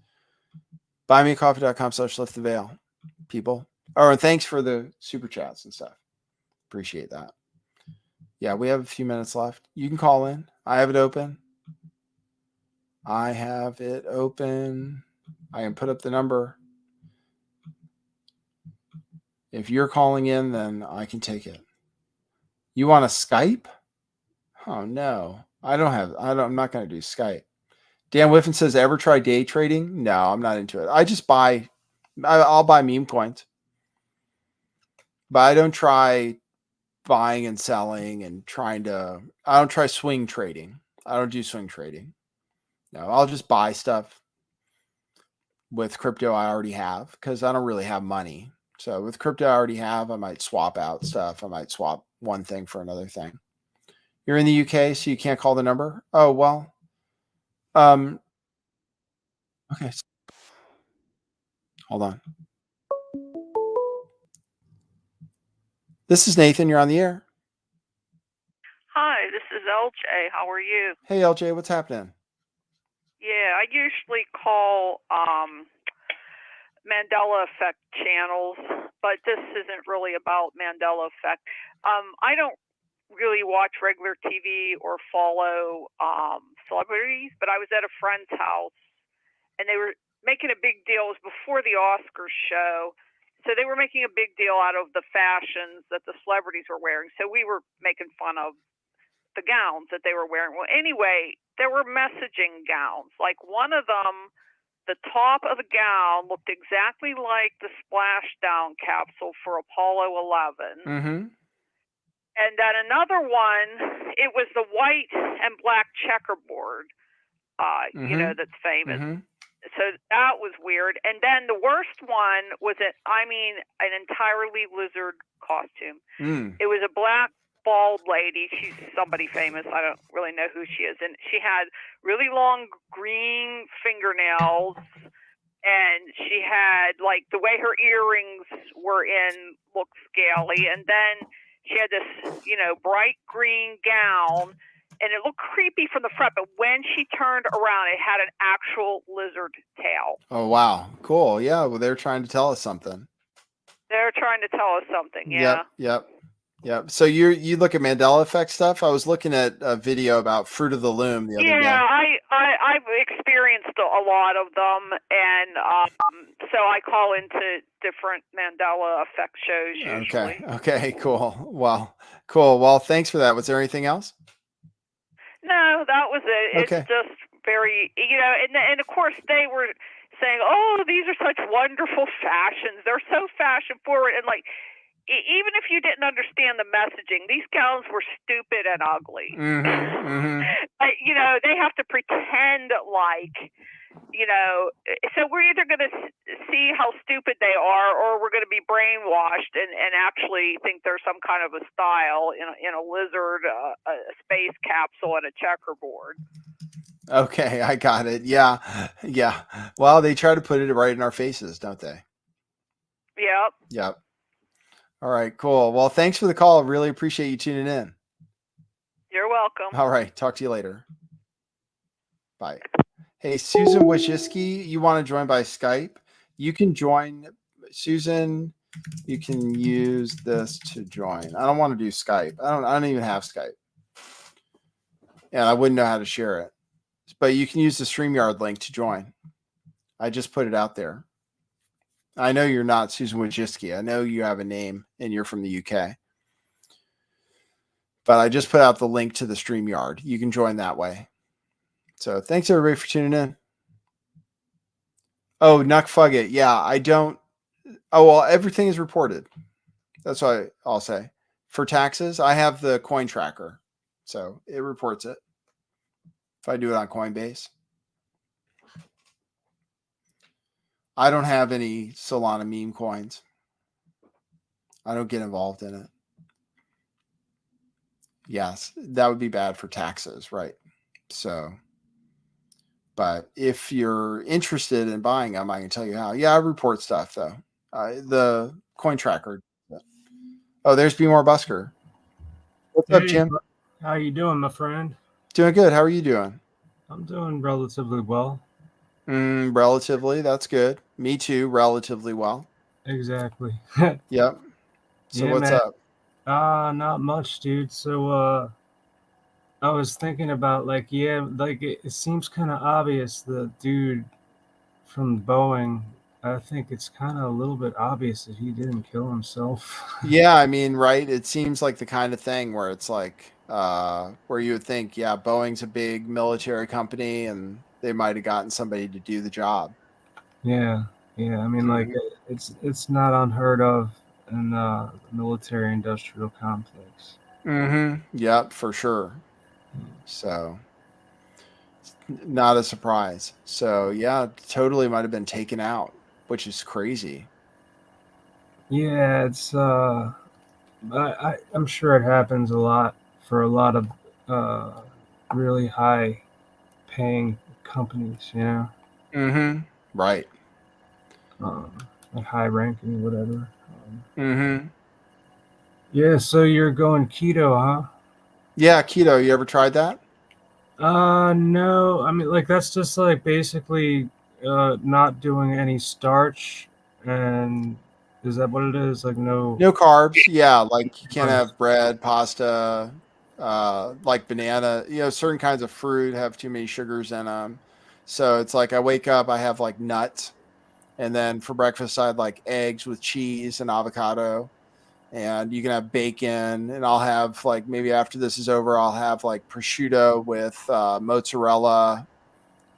Buymeacoffee.com/lifttheveil. People. Oh, and thanks for the super chats and stuff. Appreciate that. Yeah, we have a few minutes left. You can call in. I have it open. I can put up the number. If you're calling in, then I can take it. You want a Skype? Oh no. I'm not going to do Skype. Dan Whiffen says, ever try day trading? No, I'm not into it. I'll buy meme coins. But I don't try buying and selling and I don't try swing trading. I don't do swing trading. No, I'll just buy stuff with crypto I already have because I don't really have money. So with crypto I already have, I might swap out stuff. I might swap one thing for another thing. You're in the UK, so you can't call the number? Oh, well. Okay. Hold on. This is Nathan. You're on the air. Hi, this is LJ. How are you? Hey, LJ, what's happening? Yeah, I usually call Mandela Effect channels, but this isn't really about Mandela Effect. I don't really watch regular TV or follow celebrities, but I was at a friend's house and they were making a big deal. It was before the Oscars show. So they were making a big deal out of the fashions that the celebrities were wearing. So we were making fun of the gowns that they were wearing. Well, anyway, there were messaging gowns. Like one of them, the top of the gown looked exactly like the splashdown capsule for Apollo 11. Mm-hmm. And then another one, it was the white and black checkerboard, that's famous. Mm-hmm. So that was weird. And then the worst one was an entirely lizard costume. It was a black bald lady. She's somebody famous. I don't really know who she is. And she had really long green fingernails. And she had, like, the way her earrings were in looked scaly. And then she had this, bright green gown. And it looked creepy from the front, but when she turned around, it had an actual lizard tail. Oh, wow. Cool. Yeah, well, they're trying to tell us something. They're trying to tell us something, yeah. Yep. So you look at Mandela Effect stuff? I was looking at a video about Fruit of the Loom the other day. Yeah, I've experienced a lot of them, and so I call into different Mandela Effect shows usually. Okay, cool. Well, cool. Well, thanks for that. Was there anything else? No, that was it. Okay. It's just very, and of course they were saying, oh, these are such wonderful fashions. They're so fashion forward. And like, even if you didn't understand the messaging, these gowns were stupid and ugly. They have to pretend like, so we're either going to see how stupid they are, or we're going to be brainwashed and actually think there's some kind of a style in a lizard, a space capsule, and a checkerboard. Okay, I got it. Yeah. Yeah. Well, they try to put it right in our faces, don't they? Yep. Yep. All right, cool. Well, thanks for the call. Really appreciate you tuning in. You're welcome. All right. Talk to you later. Bye. Hey, Susan Wojcicki, you want to join by Skype? You can join, Susan. You can use this to join. I don't want to do Skype. I don't even have Skype. And I wouldn't know how to share it. But you can use the StreamYard link to join. I just put it out there. I know you're not Susan Wojcicki. I know you have a name and you're from the UK. But I just put out the link to the StreamYard. You can join that way. So thanks everybody for tuning in. Oh, Nuck Fugget. Yeah, I don't. Oh, well, everything is reported. That's what I'll say. For taxes, I have the coin tracker. So it reports it. If I do it on Coinbase. I don't have any Solana meme coins. I don't get involved in it. Yes, that would be bad for taxes, right? So, but if you're interested in buying them, I can tell you how. Yeah, I report stuff though. The coin tracker. Oh, there's Be More Busker. What's up, Jim? How you doing, my friend? Doing good. How are you doing? I'm doing relatively well. Relatively. That's good. Me too. Relatively well. Exactly. Yep. So Yeah, what's man. up? Not much, dude. So I was thinking about like, yeah, like it seems kind of obvious the dude from Boeing. I think it's kind of a little bit obvious that he didn't kill himself. Yeah, I mean, right. It seems like the kind of thing where it's like, where you would think, yeah, Boeing's a big military company and they might have gotten somebody to do the job. Yeah, yeah. I mean, like it's not unheard of in the military-industrial complex. Yep, for sure. So not a surprise. So yeah, totally might have been taken out, which is crazy. Yeah, it's I'm sure it happens a lot for a lot of really high paying companies, you know. Right. Like high ranking, whatever. Mm-hmm. Yeah, so you're going keto, huh? Yeah, keto. You ever tried that? No. I mean, like that's just like basically not doing any starch, and is that what it is? Like no. No carbs. Yeah, like you can't have bread, pasta, like banana. You know, certain kinds of fruit have too many sugars in them. So it's like I wake up, I have like nuts, and then for breakfast I had like eggs with cheese and avocado, and you can have bacon, and I'll have like maybe after this is over, I'll have like prosciutto with mozzarella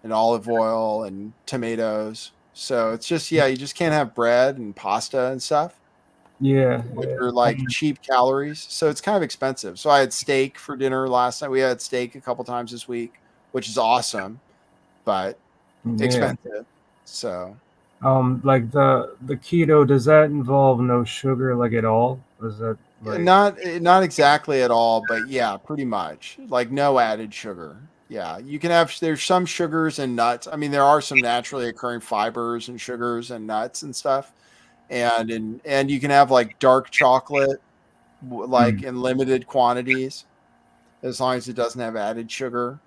and olive oil and tomatoes. So it's just you just can't have bread and pasta and stuff, Yeah. which are like cheap calories. So it's kind of expensive. So I had steak for dinner last night. We had steak a couple times this week, which is awesome, but expensive. So like the keto, does that involve no sugar like at all? Is that like not exactly at all, but yeah, pretty much. Like no added sugar. Yeah, you can have there's some sugars and nuts. I mean, there are some naturally occurring fibers and sugars and nuts and stuff. And you can have like dark chocolate like in limited quantities as long as it doesn't have added sugar.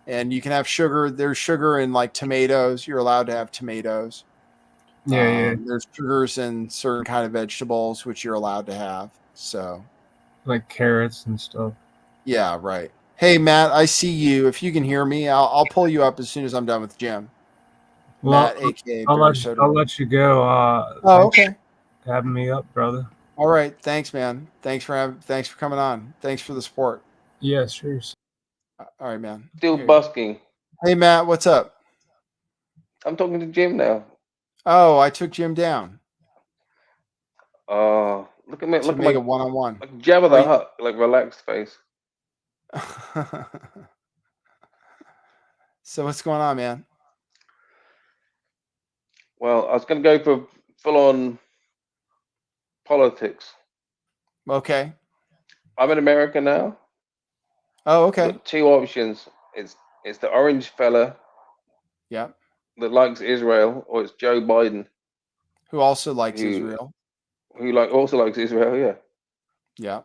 And you can have sugar. There's sugar in like tomatoes. You're allowed to have tomatoes. Yeah. There's sugars in certain kind of vegetables, which you're allowed to have. So like carrots and stuff. yeah, right. Hey, Matt, I see you. If you can hear me, I'll pull you up as soon as I'm done with Jim. Well, Matt, aka I'll Beer let you go. Oh, okay. For having me up, brother. All right. Thanks, man. Thanks for coming on. Thanks for the support. Yeah, sure. All right, man. Still busking. Hey, Matt, what's up? I'm talking to Jim now. Oh, I took Jim down. Look at me. To Look at make my a one-on-one. like Jabba the Hutt, like relaxed face. So what's going on, man? Well, I was going to go for full-on politics. Okay. I'm in America now. Oh, okay. Got two options. It's It's the orange fella Yeah. that likes Israel, or it's Joe Biden Who also likes who Israel. also likes Israel. Yeah. Yeah.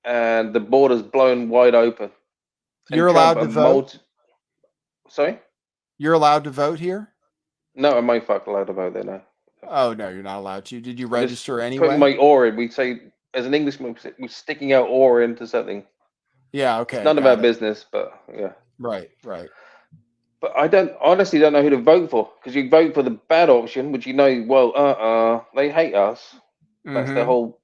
And the border's blown wide open. You're And Trump allowed to vote. Sorry? You're allowed to vote here? No, I might fuck allowed to vote there now. Oh no, you're not allowed to. Did you I'm just register putting anyway? my oar in. We say, as an Englishman, we're sticking out oar into something. Yeah, It's okay. none of Got our it. business, but yeah. Right, right. But I honestly don't know who to vote for, because you vote for the bad option, which you know, well, they hate us. That's their Mhm. whole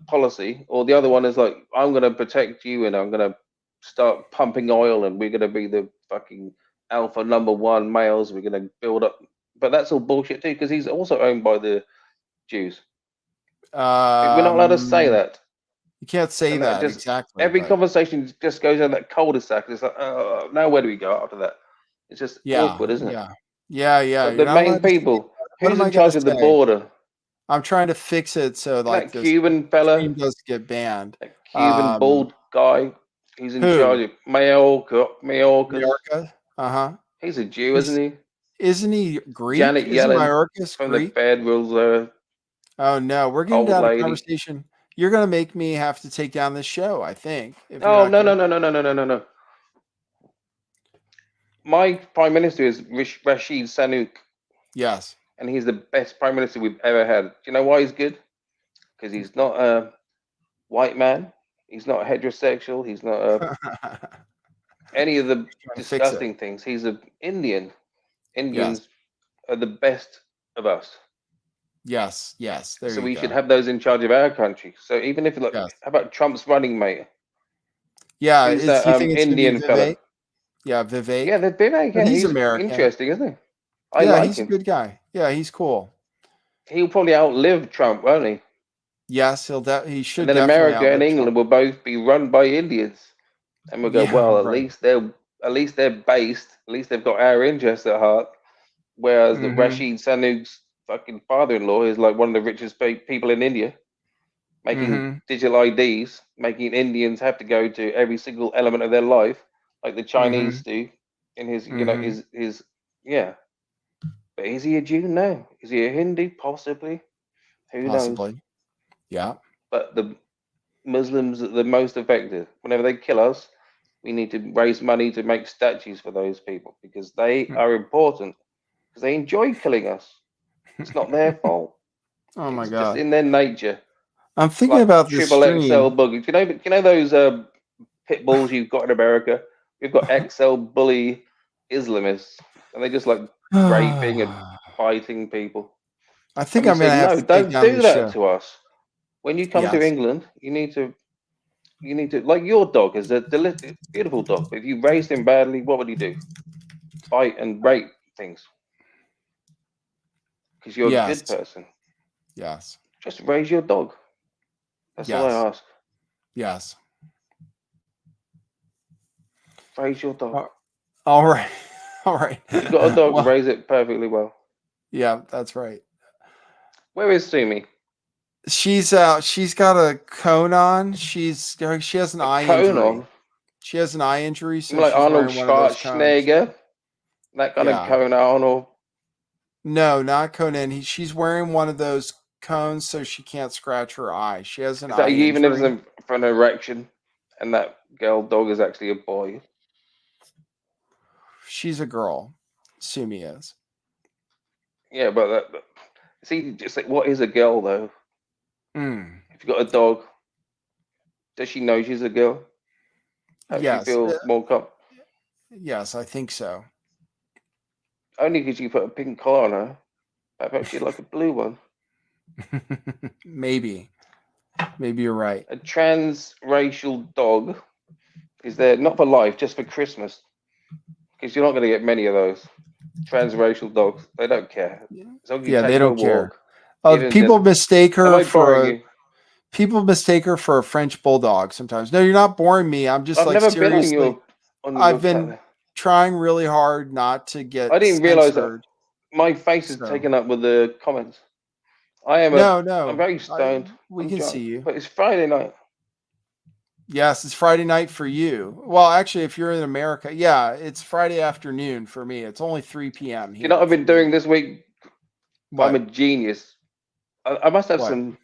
policy. Or the other one is like, I'm going to protect you and I'm going to start pumping oil and we're going to be the fucking alpha #1 males. We're going to build up. But that's all bullshit too, because he's also owned by the Jews. We're not allowed to say that. You can't say And that just exactly. every but conversation just goes down that cul-de-sac. It's like, now where do we go after that? It's just yeah, awkward, isn't it? yeah, yeah, yeah. But You're the not main allowed to say people, that. What who's am I in gonna charge of the say? border? I'm trying to fix it so like That this Cuban fella, stream doesn't get banned. Cuban bald guy, he's in who? charge of Mallorca's. Majorca? Uh-huh. He's a Jew, isn't he? Isn't he Greek? Janet Isn't Yellen Mayorkas from the Greek? Federal Oh no, we're getting old down to lady. conversation. You're gonna make me have to take down this show, I think. If you're Oh not no gonna... no. My prime minister is Rashid Sunak. Yes. And he's the best prime minister we've ever had. Do you know why he's good? Because he's not a white man. He's not heterosexual. He's not any of the disgusting things. He's an Indian. Indians are the best of us. Yes, yes. There So you we go. should have those in charge of our country. So even if how about Trump's running mate? Yeah, Who's do that you think it's Indian gonna be Vivek? fella? Yeah, Vivek. Yeah, the Vivek. But Yeah, he's he's American. interesting, isn't he? I Yeah, like he's him. a good guy. Yeah, he's cool. He'll probably outlive Trump, won't he? Yes, he should And then definitely America and outlive England Trump. will both be run by Indians. And we'll go, Yeah, well, right. at least they're based, at least they've got our interests at heart. Whereas the Mhm. Rashid Sanuk's fucking father-in-law is like one of the richest people in India, making Mhm. digital IDs, making Indians have to go to every single element of their life, like the Chinese do. In his, you know, Mhm. his, yeah. But is he a Jew? No. Is he a Hindu? Possibly. Who knows? Possibly. Yeah. But the Muslims are the most affected. Whenever they kill us, we need to raise money to make statues for those people because they are important. Because they enjoy killing us. It's not their fault. Oh my It's just God. in their nature. I'm thinking Like about this triple XL stream. bullies. You know those pit bulls you've got in America? We've got XL bully Islamists, and they just like raping and biting people. I think And I'm we gonna say, have no, to take don't down do this that show. to us. When you come to Yes. England, you need to, like your dog is a beautiful dog. But if you raised him badly, what would he do? Bite and rape things. Because you're a Yes. good person. Yes. Just raise your dog. That's all I Yes. ask. Yes. Raise your dog. All right. All right. You've got a dog, Well, raise it perfectly well. yeah, that's right. Where is Sumi? She's got a cone on. She has an eye Cone injury. on? She has an eye injury, so Like she's Arnold wearing one of those cones. Schwarzenegger? That kind of Yeah. cone on, or No, not Conan. She's wearing one of those cones so she can't scratch her eye. She has an is that eye a euphemism injury. for an erection? And that girl dog is actually a boy. She's a girl. Sumi is. Yeah, but see, just like, what is a girl though? Mm. If you've got a dog, does she know she's a girl? How Yes. she feel more comfortable? Yes, I think so. Only because you put a pink collar on her. How about she like a blue one? Maybe. Maybe you're right. A transracial dog is there not for life, just for Christmas. Because you're not going to get many of those transracial dogs. They don't care. As long as you Yeah, take they them don't a care. walk, Oh, even people just, mistake am her I for boring a you? people mistake her for a French bulldog sometimes. No, you're not boring me. I'm just I've like never been on seriously. your I've cat been there. trying really hard not to I get didn't realize that censored. my face is So taken up with the comments. I'm no, very stoned. we I'm can drunk, see you. but it's Friday night. Yes, it's Friday night for you. Well, actually, if you're in America, yeah, it's Friday afternoon for me. It's only 3 p.m. Do you know here what I've for been me. doing this week? I'm a What? genius. I must have What? some.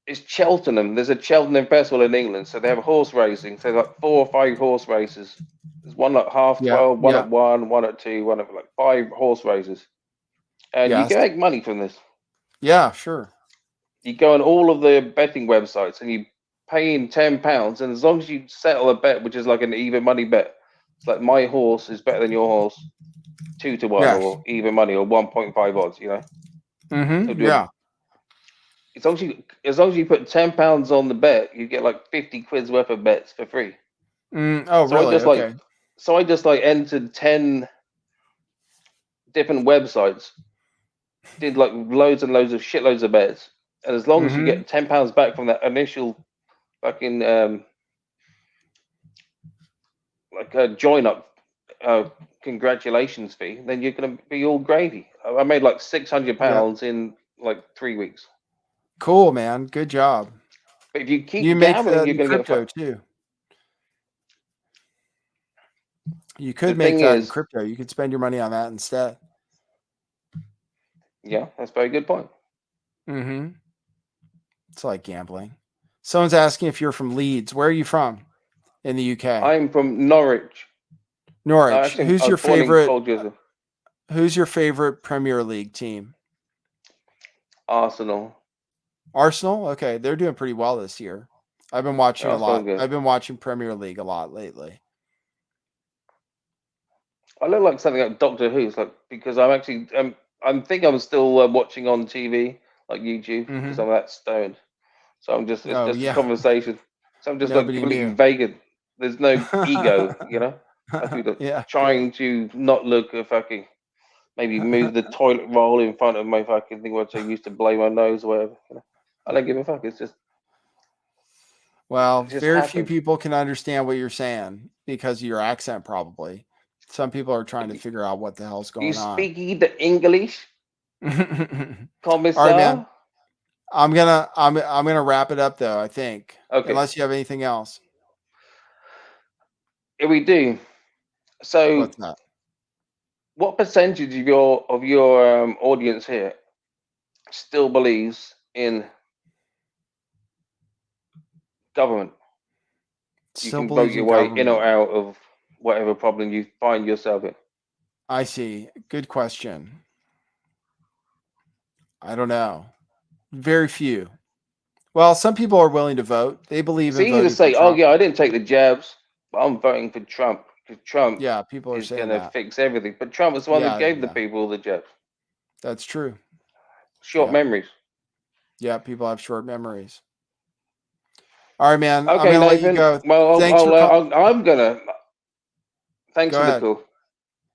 It's Cheltenham. There's a Cheltenham festival in England, so they have horse racing. So like 4 or 5 horse races. There's one at half Yeah, 12, one yeah, at 1, one at 2, one at like 5 horse races, and you yes, can make money from this. yeah, sure. You go on all of the betting websites and you pay in £10, and as long as you settle a bet, which is like an even money bet, it's like my horse is better than your horse, 2-1, Yes. or even money, or 1.5 odds. You know, so do Yeah. as long as you put £10 on the bet, you get like 50 quid's worth of bets for free. Oh, So I really? just like Okay. entered 10 different websites, did like loads and loads of shitloads of bets, and as long as you get £10 back from that initial fucking like a join up congratulations fee, then you're gonna be all gravy. I made like £600 in like 3 weeks. Cool, man. Good job. But if you keep You make gambling, that you're in gonna get crypto fucked. too. You The could make thing that in is, crypto. You could spend your money on that instead. yeah, that's a very good point. Mm-hmm. It's like gambling. Someone's asking if you're from Leeds. Where are you from in the UK? I'm from Norwich. Norwich. Actually, Who's I your was born in favorite? Colchester. Who's your favorite Premier League team? Arsenal. Arsenal. Okay, they're doing pretty well this year. I've been watching a Arsenal lot. good. I've been watching Premier League a lot lately. I look like something like Doctor Who's, like, because I'm actually I'm still watching on TV, like YouTube, because I'm that stoned. So I'm just it's Oh just a yeah. conversation. So I'm just like Nobody completely knew. vacant. There's no ego, you know. I have to be like, Yeah. trying to not look a fucking, maybe move the toilet roll in front of my fucking thing, which I used to blow my nose or whatever. You know? I don't give a fuck. It's just Well, it just very few happens. people can understand what you're saying because of your accent, probably. Some people are trying to figure out what the hell's You going on. speak the English, All Commissar? right, man. I'm gonna wrap it up though, I think. Okay. Unless you have anything else. Here we do. So, What's that? what percentage of your audience here still believes in government? You Still can vote believes your in way in or government. out of whatever problem you find yourself in. I see. Good question. I don't know. Very few. Well, some people are willing to vote. They believe It's in easy to voting for say, "Oh Trump. yeah, I didn't take the jabs, but I'm voting for Trump because Trump Yeah, people are is saying gonna that. fix everything." But Trump was the one that Yeah, gave the yeah. people the jabs. That's true. Short Yeah. memories. Yeah, people have short memories. All right, man. I'm Okay, gonna let you Nathan. go. Well, Thanks for calling. I'm gonna. Thanks Go for the ahead. call.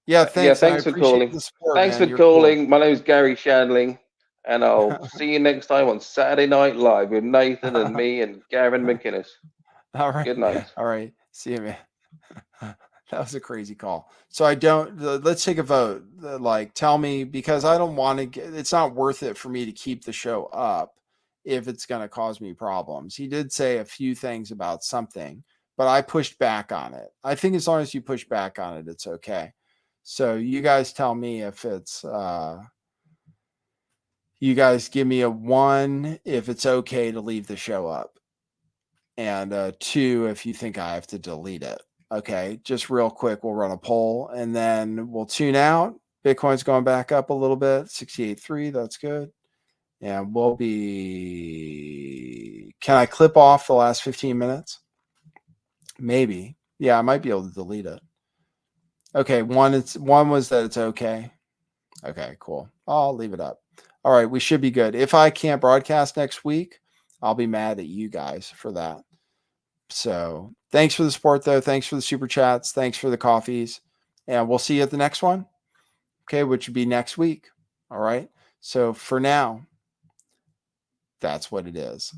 Yeah, Yeah, thanks. I thanks for appreciate calling. the support, Thanks man. for You're cool. calling. My name is Gary Shandling, and I'll see you next time on Saturday Night Live with Nathan and me and Gavin McInnes. All right. Good night. All right. See you, man. That was a crazy call. So let's take a vote. Like, tell me, because I don't want to get, it's not worth it for me to keep the show up if it's going to cause me problems. He did say a few things about something, but I pushed back on it. I think as long as you push back on it, it's okay. So you guys tell me if it's, you guys give me a 1 if it's okay to leave the show up, and 2 if you think I have to delete it. Okay, just real quick, we'll run a poll and then we'll tune out. Bitcoin's going back up a little bit, 68.3. That's good. And we'll be. Can I clip off the last 15 minutes? Maybe. Yeah, I might be able to delete it. Okay, one was that it's okay. Okay, cool. I'll leave it up. All right, we should be good. If I can't broadcast next week, I'll be mad at you guys for that. So thanks for the support, though. Thanks for the super chats. Thanks for the coffees. And we'll see you at the next one. Okay, which would be next week. All right. So for now, that's what it is.